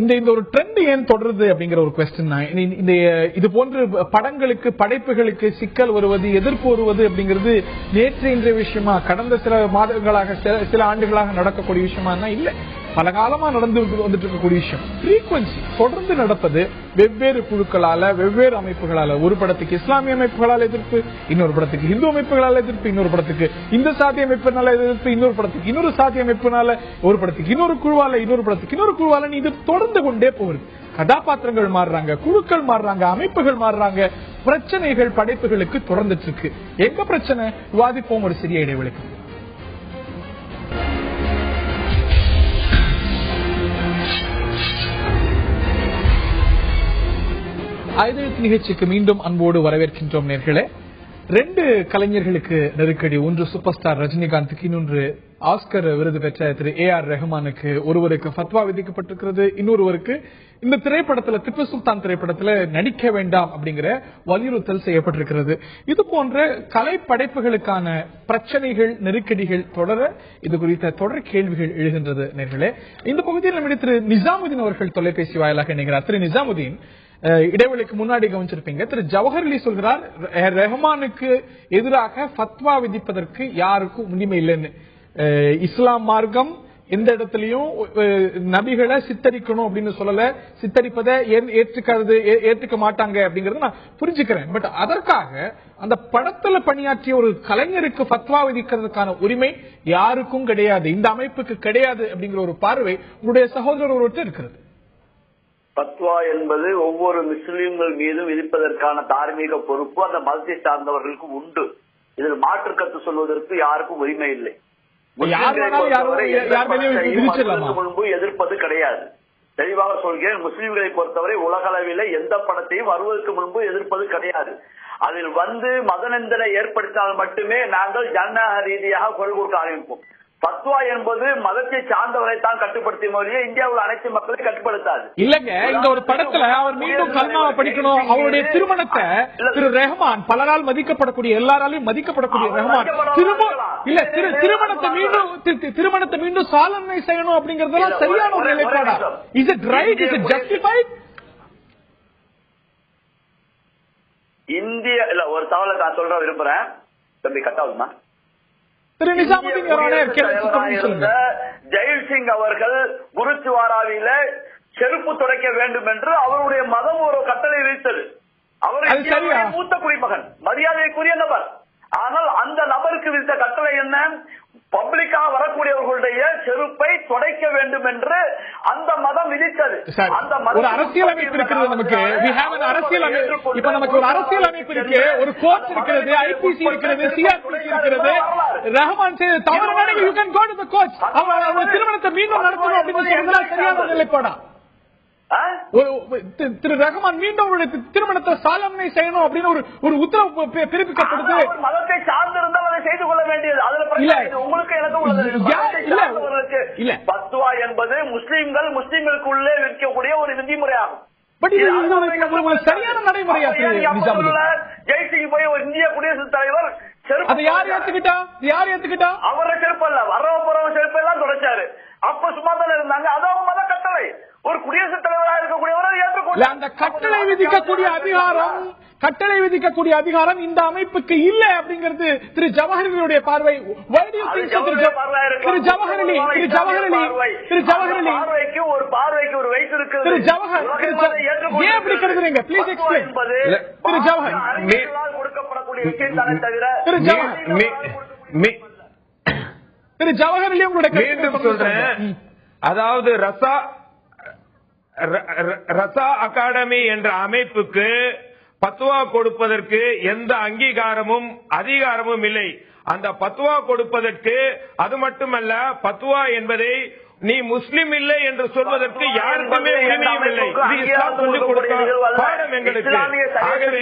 இந்த ஒரு ட்ரெண்ட் ஏன் தொடருது அப்படிங்கிற ஒரு கொஸ்டின். இந்த இது போன்ற படங்களுக்கு, படைப்புகளுக்கு சிக்கல் வருவது, எதிர்ப்பு வருவது அப்படிங்கிறது நேற்று இன்றைய விஷயமா, கடந்த சில மாதங்களாக, சில ஆண்டுகளாக நடக்கக்கூடிய விஷயமா இல்ல. பல காலமா நடந்து வந்துட்டு இருக்கக்கூடிய விஷயம். ஃப்ரீக்வன்சி தொடர்ந்து நடப்பது வெவ்வேறு குழுக்களால, வெவ்வேறு அமைப்புகளால. ஒரு படத்துக்கு இஸ்லாமிய அமைப்புகளால் எதிர்ப்பு, இன்னொரு படத்துக்கு இந்து அமைப்புகளால் எதிர்ப்பு, இன்னொரு படத்துக்கு இந்த சாதி அமைப்பினால எதிர்ப்பு, இன்னொரு படத்துக்கு இன்னொரு சாதி அமைப்பினால, ஒரு படத்துக்கு இன்னொரு குழுவால, இன்னொரு படத்துக்கு இன்னொரு குழுவால, இது தொடர்ந்து கொண்டே போகுது. கதாபாத்திரங்கள் மாறுறாங்க, குழுக்கள் மாறுறாங்க, அமைப்புகள் மாறுறாங்க, பிரச்சனைகள் படைப்புகளுக்கு தொடர்ந்துட்டு இருக்கு. எங்க பிரச்சனை விவாதிப்போம் ஒரு சிறிய இடைவெளிக்கு. ஐதெழுத்து நிகழ்ச்சிக்கு மீண்டும் அன்போடு வரவேற்கின்றோம் நேர்களே. 2 கலைஞர்களுக்கு நெருக்கடி. ஒன்று சூப்பர் ஸ்டார் ரஜினிகாந்துக்கு, இன்னொன்று ஆஸ்கர் விருது பெற்ற திரு ஏஆர் ரஹ்மானுக்கு. ஒருவருக்கு ஃபத்வா விதிக்கப்பட்டிருக்கிறது, இன்னொருவருக்கு இந்த திரைப்படத்தில், திப்பு சுல்தான் திரைப்படத்தில் நடிக்க வேண்டாம் அப்படிங்கிற வலியுறுத்தல் செய்யப்பட்டிருக்கிறது. இது போன்ற கலை படைப்புகளுக்கான பிரச்சனைகள், நெருக்கடிகள் தொடர இது குறித்த தொடர் கேள்விகள் எழுகின்றது நேர்களே. இந்த பகுதியில் நம்முடைய திரு நிசாமுதீன் அவர்கள் தொலைபேசி வாயிலாக இணைகிறார். திரு நிசாமுதீன், இடைவெளிக்கு முன்னாடி கவனிச்சிருப்பீங்க, திரு ஜவஹர் அலி சொல்கிறார் ரஹ்மானுக்கு எதிராக ஃபத்வா விதிப்பதற்கு யாருக்கும் உரிமை இல்லைன்னு. இஸ்லாம் மார்க்கம் எந்த இடத்துலயும் நபிகளை சித்தரிக்கணும் அப்படின்னு சொல்லல, சித்தரிப்பதை ஏற்றுக்க மாட்டாங்க அப்படிங்கறத நான் புரிஞ்சுக்கிறேன். பட் அதற்காக அந்த படத்துல பணியாற்றிய ஒரு கலைஞருக்கு ஃபத்வா விதிக்கிறதுக்கான உரிமை யாருக்கும் கிடையாது, இந்த அமைப்புக்கு கிடையாது அப்படிங்கிற ஒரு பார்வை உங்களுடைய சகோதரர் ஒருவர்கிட்ட இருக்கிறது. ஃபத்வா என்பது ஒவ்வொரு முஸ்லிம்கள் மீதும் விதிப்பதற்கான தார்மீக பொறுப்பு அந்த மதத்தை சார்ந்தவர்களுக்கு உண்டு. இதில் மாற்று கருத்து சொல்வதற்கு யாருக்கும் உரிமை இல்லை. முன்பு எதிர்ப்பது கிடையாது. தெளிவாக சொல்கிறேன், முஸ்லிம்களை பொறுத்தவரை உலகளவில் எந்த படத்தையும் வருவதற்கு முன்பு எதிர்ப்பது கிடையாது. அதில் மத நிந்தனை ஏற்படுத்தினால் மட்டுமே நாங்கள் ஜனநாயக ரீதியாக குரல் கொடுக்க ஆரம்பிப்போம். ஃபத்வா என்பது மதத்தை சார்ந்தவரை தான் கட்டுப்படுத்திய மொழியை இந்தியாவில் அனைத்து மக்களை கட்டுப்படுத்தாது. இல்லங்க, இந்த ஒரு படத்துல அவர் மீண்டும் கல்மாவை படிக்கணும். அவருடைய திருமணத்தை திரு ரஹ்மான், பலரால் மதிக்கப்படக்கூடிய, எல்லாராலையும் மதிக்கப்படக்கூடிய ரஹ்மான் திருமணத்தை மீண்டும் சாலனை செய்யணும் அப்படிங்கறதெல்லாம் சரியான ஒரு நிலைப்பாடா? Is it right? Is it justified? இந்திய இல்ல ஒரு தகவலை நான் சொல்ற விரும்புறேன். தம்பி கட்டாவுமா? ஜெயில் சிங் அவர்கள் குருத்வாராவில செருப்பு துடைக்க வேண்டும் என்று அவருடைய மதம் ஒரு கட்டளை விதித்தது. அவர் மூத்த குடிமகன், மரியாதைக்குரிய நபர். ஆனால் அந்த நபருக்கு விதித்த கட்டளை என்ன? பப்ளிக்காக வரக்கூடியவர்களுடைய செருப்பை துடைக்க வேண்டும் என்று அந்த மதம் விதித்தது. அந்த ஒரு அரசியல் அமைப்பு இருக்கிறது நமக்கு. இப்ப நமக்கு ஒரு அரசியல் அமைப்பு இருக்கு, ஒரு கோர்ட் இருக்கிறது, ஐபிசி இருக்கிறது, சிஆர்பிசி இருக்கிறது. ரஹ்மான் செய்த தவறு, you can go to the court. அவர் திருமணத்தை மீண்டும் நடத்தணும் அப்படின்னு சொல்றதுல சரியான நிலைப்பாடா? திரு ரஹ்மான் மீண்டும் திருமணத்தை சாலனை செய்யணும் அப்படின்னு ஒரு உத்தரவு பிறப்பிக்கப்படுது. மதத்தை சார்ந்திருந்தால் அதை செய்து கொள்ள வேண்டியது. அதுல உங்களுக்கு எனக்கு ஃபத்வா என்பது முஸ்லிம்களுக்குள்ளே விற்கக்கூடிய ஒரு விதிமுறையாகும். சரியான நடைமுறையா? ஜெய்சிங் போய் ஒரு இந்திய குடியரசுத் தலைவர் அதை யார் ஏத்துக்கிட்டா? அவரை செருப்பு அல்ல, வரவ செருப்பு எல்லாம் தொடச்சாரு. அப்ப சும்மா தானே இருந்தாங்க. அது அவங்க மத கட்டளை. ஒரு குடியரசுத் தலைவராக இருக்கக்கூடியவரை ஏற்றுக்கொள்ள அந்த கட்டளை விதிக்கக்கூடிய அதிகாரம் இந்த அமைப்புக்கு இல்ல அப்படிங்கிறது திரு ஜவஹர்லாலுடைய பார்வை. ஒரு பார்வைக்கு ஒரு வைத்து இருக்கிறது. கொடுக்கப்படக்கூடிய விஷயம் தானே தவிர திரு ஜவஹர்லால் உங்களுடைய மீண்டும் சொல்றேன், அதாவது ரசா அகாடமி என்ற அமைப்புக்கு பத்வா கொடுப்பதற்கு எந்த அங்கீகாரமும் அதிகாரமும் இல்லை. அந்த பத்வா கொடுப்பதற்கு, அது மட்டுமல்ல, பத்வா என்பதை நீ முஸ்லிம் இல்லை என்று சொல்வதற்கு யாருக்குமே உரிமையும் இல்லை. இது இஸ்லாம் சொல்லிக் கொடுத்த பாடம் எங்களுக்கு. ஆகவே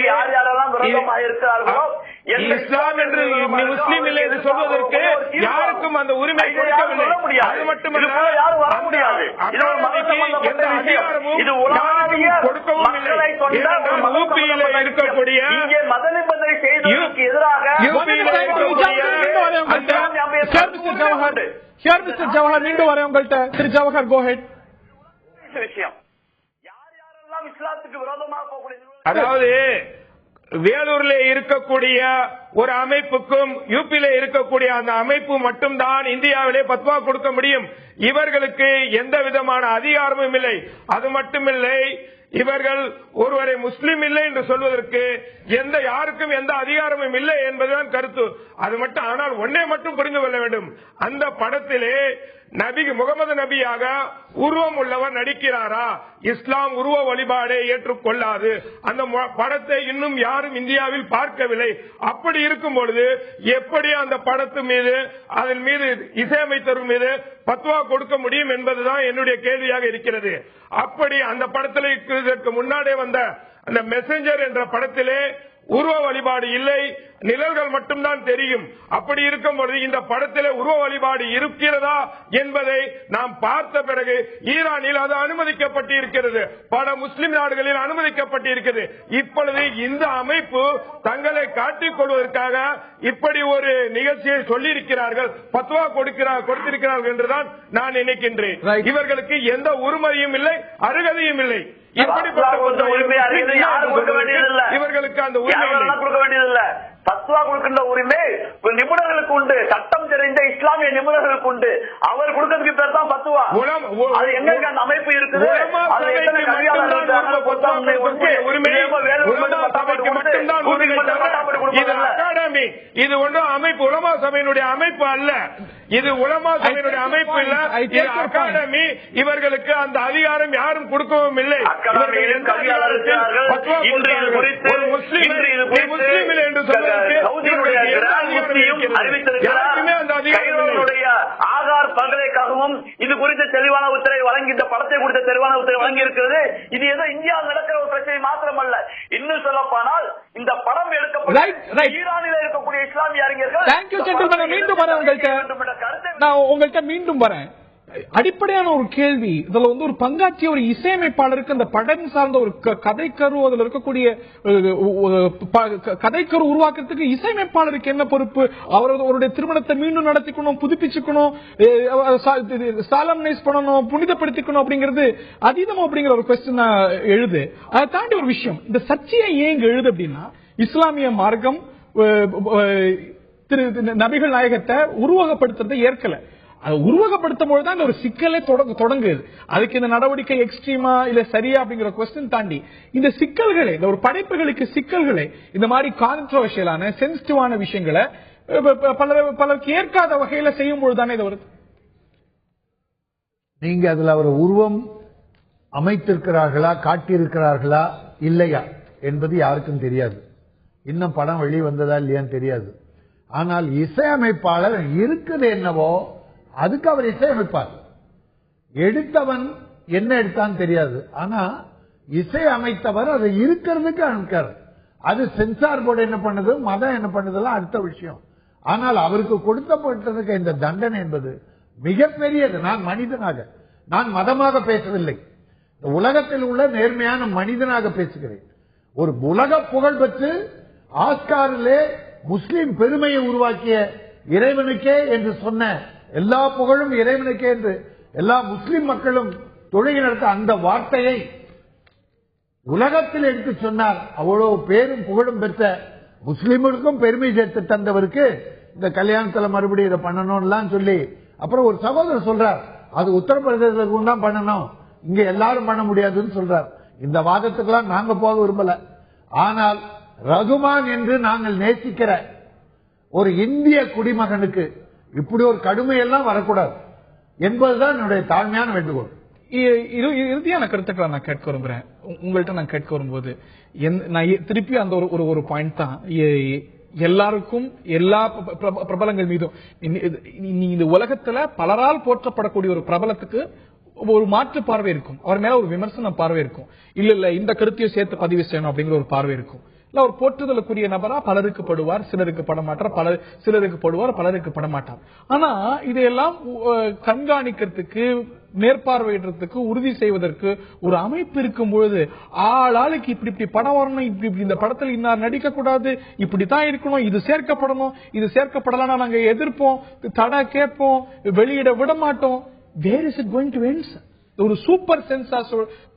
இஸ்லாம் என்று முஸ்லீம் இல்லை என்று சொல்வதற்கு யாருக்கும் அந்த உரிமை கொடுக்கவில்லை. அது மட்டுமல்ல, எந்த அதிகாரமும் யாருக்கும் கொடுக்கவும் இல்லை. யூபியில இருக்கக்கூடிய ஜவஹர் மீண்டும் வரேன் உங்கள்கிட்ட. திரு ஜவஹர், கோ ஹெட். விஷயம் யார் யாரெல்லாம் இஸ்லாத்துக்கு விரோதமாக போகக்கூடிய, அதாவது வேலூரில் இருக்கக்கூடிய ஒரு அமைப்புக்கும் யூபியில இருக்கக்கூடிய அந்த அமைப்பு மட்டும்தான் இந்தியாவிலே பத்வா கொடுக்க முடியும். இவர்களுக்கு எந்த விதமான அதிகாரமும் இல்லை. அது மட்டுமில்லை, இவர்கள் ஒருவரை முஸ்லிம் இல்லை என்று சொல்வதற்கு யாருக்கும் எந்த அதிகாரமும் இல்லை என்பதுதான் கருத்து. அது மட்டும். ஆனால் ஒன்னே மட்டும் புரிந்து கொள்ள வேண்டும், அந்த படத்திலே முகமது நபியாக உருவம் உள்ளவர் நடிக்கிறாரா? இஸ்லாம் உருவ வழிபாடை ஏற்றுக்கொள்ளாது. அந்த படத்தை இன்னும் யாரும் இந்தியாவில் பார்க்கவில்லை. அப்படி இருக்கும் பொழுது எப்படி அந்த படத்து மீது, அதன் மீது இசையமைத்தவர் மீது பத்வா கொடுக்க முடியும் என்பதுதான் என்னுடைய கேள்வியாக இருக்கிறது. அப்படி அந்த படத்தில் இதற்கு முன்னாடி வந்த அந்த மெசஞ்சர் என்ற படத்திலே உருவ வழிபாடு இல்லை, நிழல்கள் மட்டும்தான் தெரியும். அப்படி இருக்கும் பொழுது இந்த படத்திலே உருவ வழிபாடு இருக்கிறதா என்பதை நாம் பார்த்த பிறகு ஈரானில் அது அனுமதிக்கப்பட்டு இருக்கிறது, பல முஸ்லிம் நாடுகளில் அனுமதிக்கப்பட்டு இருக்கிறது. இப்பொழுது இந்த அமைப்பு தங்களை காட்டிக் கொள்வதற்காக இப்படி ஒரு நிகழ்ச்சியை சொல்லியிருக்கிறார்கள், பத்வா கொடுத்திருக்கிறார்கள் என்றுதான் நான் நினைக்கின்றேன். இவர்களுக்கு எந்த உரிமையும் இல்லை, அருகதையும் இல்லை. இப்படிப்பட்ட உரிமை யாரும் கொடுக்க வேண்டியதில்லை, இவர்களுக்கு அந்த உரிமை கொடுக்க வேண்டியதில்லை. பத்வா கொடுக்கின்ற உரிமை நிபுணர்களுக்கு உண்டு, சட்டம் தெரிந்த இஸ்லாமிய நிபுணர்களுக்கு உண்டு. அவர் கொடுக்கிறதுக்கு பேர் தான் பத்வா. அது எங்களுக்கு அந்த அமைப்பு இருக்குது. இது ஒன்றும் அமைப்பு உலமா சபையினுடைய அமைப்பு அல்ல, இது உலமா சபையினுடைய அமைப்பு இல்ல, இது அகாடமி. இவர்களுக்கு அந்த அதிகாரம் யாரும் கொடுக்கவும் இல்லை. முஸ்லீம் என்று சொல்ல ஆகார் பல்கலைக்கழகமும் இது குறித்த தெளிவான உத்தரவை வழங்கி, இந்த படத்தை குறித்த தெளிவான உத்தரவை வழங்கி இருக்கிறது. இது ஏதோ இந்தியாவில் நடக்கிற ஒரு பிரச்சனை மாத்திரமல்ல. இன்னும் சொல்லப்போனால் இந்த படம் எடுக்கப்பட்ட ஈரானில் இருக்கக்கூடிய இஸ்லாமிய அறிஞர்கள் மீண்டும் வரேன். அடிப்படையான ஒரு கேள்வி, இதுல ஒரு பங்காற்றிய ஒரு இசையமைப்பாளருக்கு அந்த படம் சார்ந்த ஒரு கதைக்கரு, அதுல இருக்கக்கூடிய கதைக்கரு உருவாக்குறதுக்கு இசையமைப்பாளருக்கு என்ன பொறுப்பு? அவருடைய திருமணத்தை மீண்டும் நடத்திக்கணும், புதுப்பிச்சுக்கணும், சாலம்னைஸ் பண்ணணும், புனிதப்படுத்திக்கணும் அப்படிங்கிறது அதீதம் அப்படிங்கிற ஒரு கொஸ்டின் எழுது. அதை தாண்டி ஒரு விஷயம், இந்த சர்ச்சையை ஏன் எழுது அப்படின்னா, இஸ்லாமிய மார்க்கம் திரு நபிகள் நாயகத்தை உருவகப்படுத்துறதை ஏற்கல. அது உருவகப்படுத்தும் பொழுதுதான் ஒரு சிக்கலே தொடங்குது. அதுக்கு இந்த நடவடிக்கை எக்ஸ்ட்ரீமா இல்ல சரியா அப்படிங்கிற கொஸ்டின் தாண்டி இந்த சிக்கல்களை, இந்த ஒரு படைப்புகளுக்கு சிக்கல்களை, இந்த மாதிரி கான்ட்ரோவர்ஷியலான சென்சிட்டிவான விஷயங்களை பலருக்கு ஏற்காத வகையில செய்யும் பொழுதுதானே இது வருது. நீங்க அதுல ஒரு உருவம் அமைத்திருக்கிறார்களா, காட்டியிருக்கிறார்களா இல்லையா என்பது யாருக்கும் தெரியாது. இன்னும் படம் வெளியே வந்ததா இல்லையான்னு தெரியாது. ஆனால் இசையமைப்பாளர் இருக்குது என்னவோ அதுக்கு அவர் இசையமைப்பார். எடுத்தவன் என்ன எடுத்தான்னு தெரியாது, ஆனா இசை அமைத்தவர் அதை இருக்கிறதுக்கு அனுப்பிக்கார். அது சென்சார் போர்டு என்ன பண்ணுது, மதம் என்ன பண்ணுதெல்லாம் அடுத்த விஷயம். ஆனால் அவருக்கு கொடுக்கப்பட்டதுக்கு இந்த தண்டனை என்பது மிகப்பெரியது. நான் மனிதனாக, நான் மதமாக பேசவில்லை, உலகத்தில் உள்ள நேர்மையான மனிதனாக பேசுகிறேன். ஒரு உலக புகழ் பெற்று ஆஸ்காரிலே முஸ்லிம் பெருமையை உருவாக்கிய இறைவனுக்கே என்று சொன்ன, எல்லா புகழும் இறைவனுக்கே என்று எல்லா முஸ்லிம் மக்களும் தொழுகை நடத்த அந்த வார்த்தையை உலகத்தில் எடுத்து சொன்னார். அவ்வளவு பேரும் புகழும் பெற்ற முஸ்லிம்களுக்கும் பெருமை சேர்த்து தந்தவருக்கு இந்த கல்யாணத்துல மறுபடியும் இதை பண்ணணும் சொல்லி, அப்புறம் ஒரு சகோதரர் சொல்றார், அது உத்தரப்பிரதேசத்துக்கு தான் பண்ணணும், இங்க எல்லாரும் பண்ண முடியாதுன்னு சொல்றார். இந்த வாதத்துக்கெல்லாம் நாங்க போக விரும்பல. ஆனால் ரகுமான் என்று நாங்கள் நேசிக்கிற ஒரு இந்திய குடிமகனுக்கு இப்படி ஒரு கடுமையெல்லாம் வரக்கூடாது என்பதுதான் என்னுடைய தாழ்மையான வேண்டுகோள். இறுதியான கருத்துக்களை நான் கேட்க விரும்புறேன். உங்கள்கிட்ட நான் கேட்க வரும்போது நான் திருப்பி அந்த ஒரு பாயிண்ட் தான், எல்லாருக்கும் எல்லா பிரபலங்கள் மீதும் இந்த உலகத்துல பலரால் போற்றப்படக்கூடிய ஒரு பிரபலத்துக்கு ஒரு மாற்று பார்வை இருக்கும், அவர் மேல ஒரு விமர்சன பார்வை இருக்கும், இல்ல இந்த கருத்தையும் சேர்த்து பதிவு செய்யணும் அப்படிங்கிற ஒரு பார்வை இருக்கும். இல்ல ஒரு போற்றுதலுக்குரிய நபரா பலருக்கு படுவார், சிலருக்கு பட மாட்டார், சிலருக்கு படுவார், பலருக்கு பட மாட்டார். ஆனா இதையெல்லாம் கண்காணிக்கிறதுக்கு, மேற்பார்வையிடுறதுக்கு, உறுதி செய்வதற்கு ஒரு அமைப்பு இருக்கும் பொழுது ஆளுக்கு இப்படி படம் வரணும், இப்படி இந்த படத்தில் இன்னார் நடிக்க கூடாது, இப்படித்தான் இருக்கணும், இது சேர்க்கப்படணும், இது சேர்க்கப்படலாம், நாங்க எதிர்ப்போம், தடை கேட்போம், வெளியிட விட மாட்டோம். Where is it going to end? ஒரு சூப்பர் சென்சார்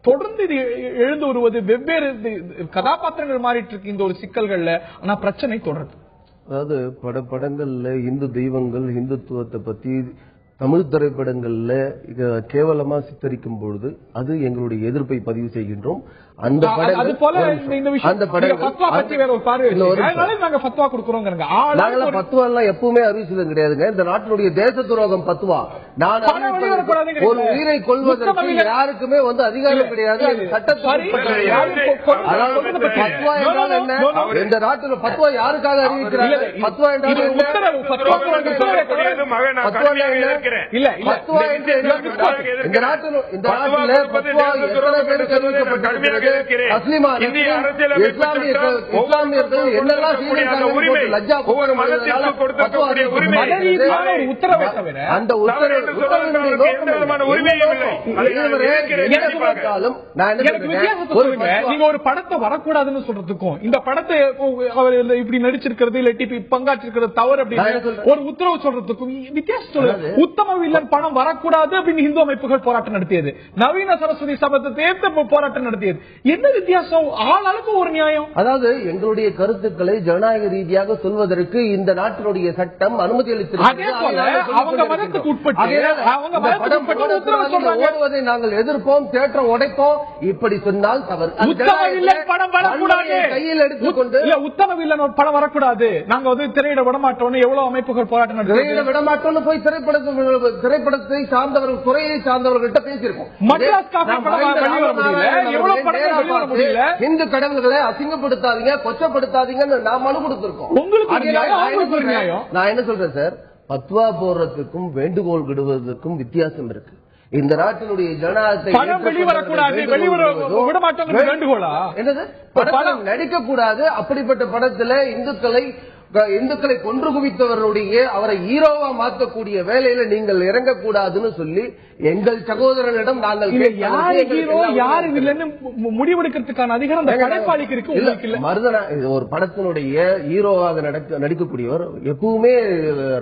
தொடர்ந்து இது எழுந்து வருவது, வெவ்வேறு கதாபாத்திரங்கள் மாறிட்டு இருக்கு இந்த ஒரு சிக்கல்கள்ல. ஆனா பிரச்சனை தொடருது. அதாவது படங்கள்ல இந்து தெய்வங்கள், இந்துத்துவத்தை பத்தி தமிழ் திரைப்படங்கள்ல கேவலமா சித்தரிக்கும் பொழுது அது எங்களுடைய எதிர்ப்பை பதிவு செய்கின்றோம். அந்த பத்துவாலாம் எப்பவுமே அறிவிச்சது கிடையாதுங்க. இந்த நாட்டினுடைய தேச துரோகம் பத்துவா. நான் ஒரு உயிரை கொள்வதற்கு யாருக்குமே அதிகாரம் கிடையாது. பத்துவா என்றால் என்ன? இந்த நாட்டில் பத்துவா யாருக்காக அறிவிக்கிறாங்க? பத்துவா என்றால் இந்த நாட்டில் பத்துவா எத்தனை பேருக்கு அறிவிக்கப்பட்டிருக்கிறது? இஸ்லாமியர்கள் என்னெல்லாம் லஜ்ஜா அந்த நீங்க ஒரு படத்தை வரக்கூடாதுன்னு சொல்றதுக்கும் இந்த படத்தை அவர் இப்படி நடிச்சிருக்கிறது இல்லாட்டி பங்காற்றிருக்கிறது தவறு அப்படின்னு ஒரு உத்தரவு சொல்றதுக்கும் வித்தியாசம். உத்தம வில்லன் படம் வரக்கூடாது அப்படின்னு இந்து அமைப்புகள் போராட்டம் நடத்தியது, நவீன சரஸ்வதி சபத்தை தேர்த்து போராட்டம் நடத்தியது. என்ன வித்தியாசம்? ஆளாளுக்கு ஒரு நியாயம். அதாவது எங்களுடைய கருத்துக்களை ஜனநாயக ரீதியாக சொல்வதற்கு இந்த நாட்டினுடைய சட்டம் அனுமதி அளித்திருக்கிறது. ஓடுவதை நாங்கள் எதிர்ப்போம், தேற்றம் உடைப்போம். இப்படி சொன்னால் தவறு. கையில் எடுத்துக்கொண்டு உத்தம வில்லன் படம் வரக்கூடாது, நாங்க திரையிட விடமாட்டோம் எவ்வளவு அமைப்புகள் போராட்டம் திரையிட விடமாட்டோம் போய் திரைப்படத்தை சார்ந்தவர்கள், துறையை சார்ந்தவர்கள்ட்ட பேசியிருக்கோம். இந்து கடவுள்களை அசிங்கப்படுத்தாதீங்க, கொச்சப்படுத்தாதீங்கன்னு நான் மனு கொடுத்திருக்கோம். நான் என்ன சொல்றேன் சார், பத்வா போடுறதுக்கும் வேண்டுகோள் விடுவதற்கும் வித்தியாசம் இருக்கு. இந்த நாட்டினுடைய ஜனநாயகத்தை நடிக்க கூடாது. அப்படிப்பட்ட படத்துல இந்துக்களை கொன்று குவித்தவருடைய அவரை ஹீரோவா மாற்றக்கூடிய வேலையில நீங்கள் இறங்கக்கூடாதுன்னு சொல்லி எங்கள் சகோதரனிடம் நாங்கள் முடிவெடுக்கிறதுக்கான அதிகாரம் மருதனா ஒரு படத்தினுடைய ஹீரோவாக நடிக்கக்கூடியவர் எப்பவுமே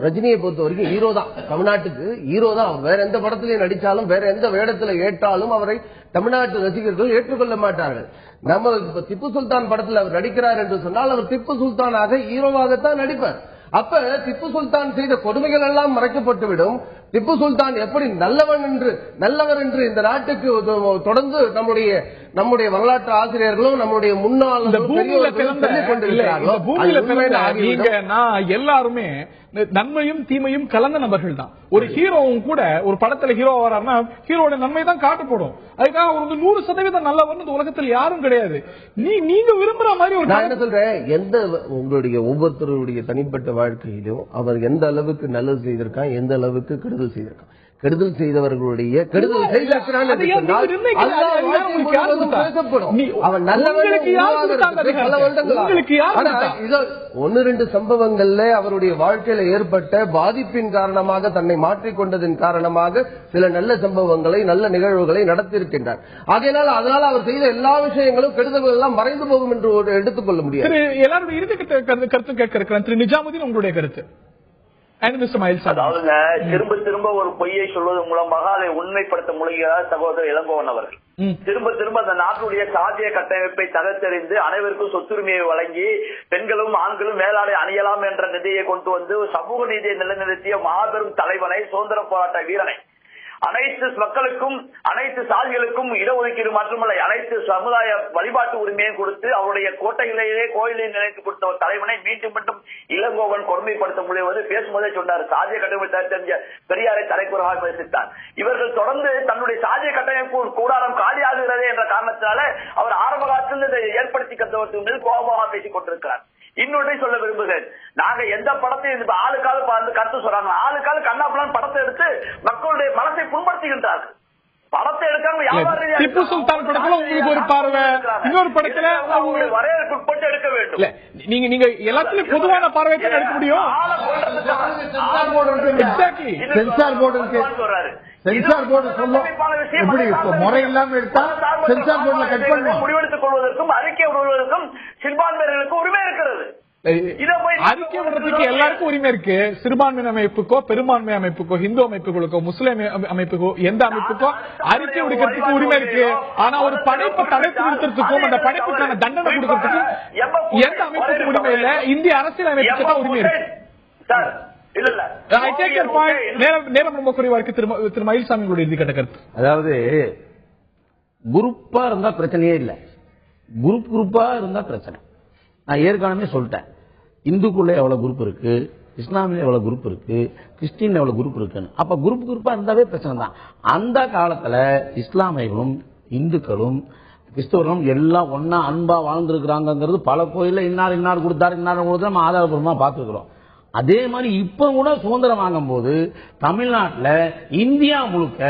ரஜினியை பொறுத்த வரைக்கும் ஹீரோ தான். தமிழ்நாட்டுக்கு ஹீரோ தான். வேற எந்த படத்திலையும் நடிச்சாலும் வேற எந்த வேடத்துல ஏற்றாலும் அவரை தமிழ்நாட்டு ரசிகர்கள் ஏற்றுக்கொள்ள மாட்டார்கள். நம்ம திப்பு சுல்தான் படத்தில் அவர் நடிக்கிறார் என்று சொன்னால் அவர் திப்பு சுல்தானாக ஹீரோவாகத்தான் நடிப்பார். அப்ப திப்பு சுல்தான் செய்த கொடுமைகள் எல்லாம் மறைக்கப்பட்டுவிடும். திப்பு சுல்தான் எப்படி நல்லவர் என்று இந்த நாட்டுக்கு தொடர்ந்து நம்முடைய வரலாற்று ஆசிரியர்களும் நம்முடைய முன்னாள் எல்லாருமே நன்மையும் தீமையும் கலந்த நபர்கள் தான். ஒரு ஹீரோவும் கூட ஒரு படத்துல ஹீரோ வராருன்னா ஹீரோட நன்மை தான் காட்டப்படும். அதுக்காக ஒரு 100% நல்லவன் உலகத்தில் யாரும் கிடையாது. நீங்க விரும்புற மாதிரி ஒரு நான் என்ன சொல்றேன், எந்த உங்களுடைய ஒவ்வொருத்தருடைய தனிப்பட்ட வாழ்க்கையிலும் அவர் எந்த அளவுக்கு நல்லது செய்திருக்கான், எந்த அளவுக்கு கெடுதல் செய்திருக்கான். கெடுதல் செய்தவர்களுடைய கெடுதல் செய்திருக்கிறான் அவன் நல்லவன் பல வருடங்கள் 1-2 சம்பவங்கள்ல அவருடைய வாழ்க்கையில ஏற்பட்ட பாதிப்பின் காரணமாக தன்னை மாற்றிக்கொண்டதன் காரணமாக சில நல்ல சம்பவங்களை, நல்ல நிகழ்வுகளை நடத்தியிருக்கின்றார். அதனால அவர் செய்த எல்லா விஷயங்களும் கெடுதல்கள் எல்லாம் மறைந்து போகும் என்று எடுத்துக்கொள்ள முடியாது. எல்லாருடைய இறுதி கருத்து கேட்க இருக்கிறேன். திரு நிஜாமுதீன், உங்களுடைய கருத்து? அதாவதுங்க, திரும்ப ஒரு பொய்யை சொல்வது மூலமாக அதை உண்மைப்படுத்த முயல்கிறார் சகோதரர் இளங்கோவன் அவர்கள். திரும்ப அந்த நாட்டுடைய சாதிய கட்டமைப்பை தகர்த்தெறிந்து அனைவருக்கும் சொத்துரிமையை வழங்கி பெண்களும் ஆண்களும் மேலாடை அணியலாம் என்ற நிதியை கொண்டு வந்து சமூக நீதியை நிலைநிறுத்திய மாபெரும் தலைவனை, சுதந்திர போராட்ட வீரனை, அனைத்து மக்களுக்கும் அனைத்து சாதிகளுக்கும் இடஒதுக்கீடு மட்டுமல்ல அனைத்து சமுதாய வழிபாட்டு உரிமையும் கொடுத்து அவருடைய கோட்டையிலேயே கோயிலை நினைத்து கொடுத்த ஒரு தலைவனை மீண்டும் மீண்டும் இளங்கோவன் கொடுமைப்படுத்த முடிவது பேசும்போதே சொன்னார். சாதிய கட்டமைப்பு தெரிஞ்ச பெரியாரை தலைக்குறவாக பேசித்தார். இவர்கள் தொடர்ந்து தன்னுடைய சாதிய கட்டமைப்பு கூடாரம் காலியாகிறது என்ற காரணத்தினால அவர் ஆரம்ப காலத்தில் இதை ஏற்படுத்தி கத்தவர்கள் மீது கோபமாக பேசிக் கொண்டிருக்கிறார். இன்னொன்றை சொல்ல விரும்புகிறேன், நாங்க எந்த படத்தையும் ஆளுக்கால கருத்து சொல்றாங்க, ஆளுக்கால கண்ணாப்பலான் படத்தை எடுத்து மக்களுடைய மனசை புண்படுத்துகின்றார்கள். படத்தை எடுக்காம திப்பு சுல்தான் படத்துல உங்களுக்கு ஒரு பார்வை, இன்னொரு படத்துல வரையறுக்குட்பட்டு எடுக்க வேண்டும். நீங்க எல்லாத்துலயும் பொதுவான பார்வை தான் எடுக்க முடியும். சென்சார் போர்டு இருக்கு. சென்சார் போர்டு சொல்லும் எப்படி முறை இல்லாம இருக்கா சென்சார் போர்டுல கட் பண்ணுவோம். முடிவெடுத்துக் கொள்வதற்கும் அறிக்கை விடுவதற்கும் சிறுபான்மையினருக்கு உரிமை இருக்கிறது. அறிக்கை விடுறதுக்கு எல்லாருக்கும் உரிமை இருக்கு. சிறுபான்மை அமைப்புக்கோ பெரும்பான்மை அமைப்புக்கோ இந்து அமைப்புகளுக்கோ முஸ்லிம் அமைப்புக்கோ எந்த அமைப்புக்கோ அறிக்கை விடுக்கிறதுக்கு உரிமை இருக்கு. ஆனா ஒரு படைப்பை தடுத்து நிறுத்துறதுக்கும் அந்த படைப்புக்கான தண்டனை கொடுக்கறதுக்கும் எந்த அமைப்புக்கும் உரிமை இல்ல. இந்திய அரசியல் அமைப்புக்கு தான் உரிமை இருக்கு. நேரம் ரொம்ப குறைவா இருக்கு. திரு மயில்சாமி இறுதி கட்ட கருத்து. அதாவது குரூப்பா இருந்தா பிரச்சனையே இல்ல, குரூப்பா இருந்தா பிரச்சனை. நான் ஏற்கனவே சொல்லிட்டேன், இந்துக்குள்ள எவ்வளவு குரூப் இருக்கு, இஸ்லாமிய எவ்வளவு குரூப் இருக்கு, கிறிஸ்டின் எவ்வளவு குரூப் இருக்குன்னு. அப்ப குரூப்பா இருந்தாவே பிரச்சனை தான். அந்த காலத்துல இஸ்லாமியர்களும் இந்துக்களும் கிறிஸ்தவர்களும் எல்லாம் ஒன்னா அன்பா வாழ்ந்திருக்கிறாங்கிறது பல கோயில்ல இன்னார் கொடுத்தாரு நம்ம ஆதாரபூர்வமா பார்த்துருக்கிறோம். அதே மாதிரி இப்ப கூட சுதந்திரம் வாங்கும் போது தமிழ்நாட்டில் இந்தியா முழுக்க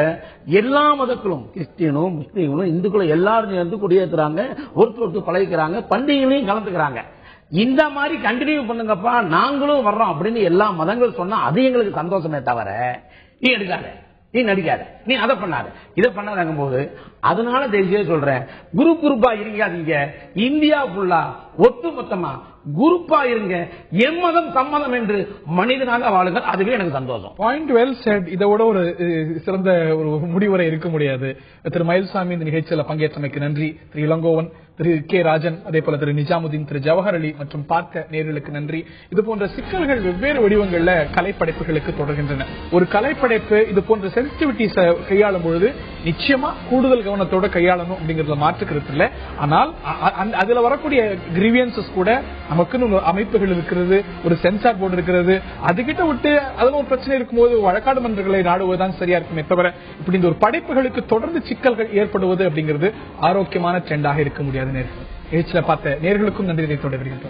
எல்லா மதங்களும் கிறிஸ்டியனும் முஸ்லீம்களும் இந்துக்களும் எல்லாரும் சேர்ந்து குடியேற்றுறாங்க, ஒருத்தர் பழகிக்கிறாங்க, பண்டிகைகளையும் கலந்துக்கிறாங்க. இந்த மாதிரி கண்டினியூ பண்ணுங்கப்பா, நாங்களும் வர்றோம் அப்படின்னு எல்லா மதங்களும் சொன்னா அது எங்களுக்கு சந்தோஷமே தவிர நீ எடுக்காத, நீ நடிக்காத, நீ அதை பண்ணாத, இதை பண்ணாதங்கும் போது அதனால தெரிஞ்சே சொல்றேன், குரூப்பா இருக்காதீங்க. இந்தியா ஃபுல்லா ஒட்டு மொத்தமா குரூப்பா இருங்க, எம்மதம் சம்மதம் என்று மனிதனாக வாழுங்கள், அதுவே எனக்கு சந்தோஷம். Point well set. இதோட ஒரு சிறந்த ஒரு முடிவுரை இருக்க முடியாது. திரு மயில்சாமி இந்த நிகழ்ச்சியில் பங்கேற்றமைக்கு நன்றி. திரு இளங்கோவன், திரு கே ராஜன், அதே போல திரு நிஜாமுதீன், திரு ஜவஹர் அலி மற்றும் பார்த்த நேர்களுக்கு நன்றி. இது போன்ற சிக்கல்கள் வெவ்வேறு வடிவங்கள்ல கலைப்படைப்புகளுக்கு தொடர்கின்றன. ஒரு கலைப்படைப்பு இது போன்ற சென்சிட்டிவிட்டிஸ் கையாளும் பொழுது நிச்சயமா கூடுதல் கவனத்தோட கையாளணும் அப்படிங்கறத மாற்றுக்கிறது இல்ல. ஆனால் அதுல வரக்கூடிய கிரீவியன்சஸ் கூட நமக்குன்னு அமைப்புகள் இருக்கிறது, ஒரு சென்சார் போர்டு இருக்கிறது, அதுகிட்ட விட்டு அதுல ஒரு பிரச்சனை இருக்கும்போது வழக்காடு மன்றங்களை நாடுவதுதான் சரியா இருக்குமே தவிர இப்படி இந்த ஒரு படைப்புகளுக்கு தொடர்ந்து சிக்கல்கள் ஏற்படுவது அப்படிங்கிறது ஆரோக்கியமான ட்ரெண்டாக இருக்க முடியாது. நேர்களை பார்த்த நேர்களுக்கும் நன்றி தொடர்கிறேன்.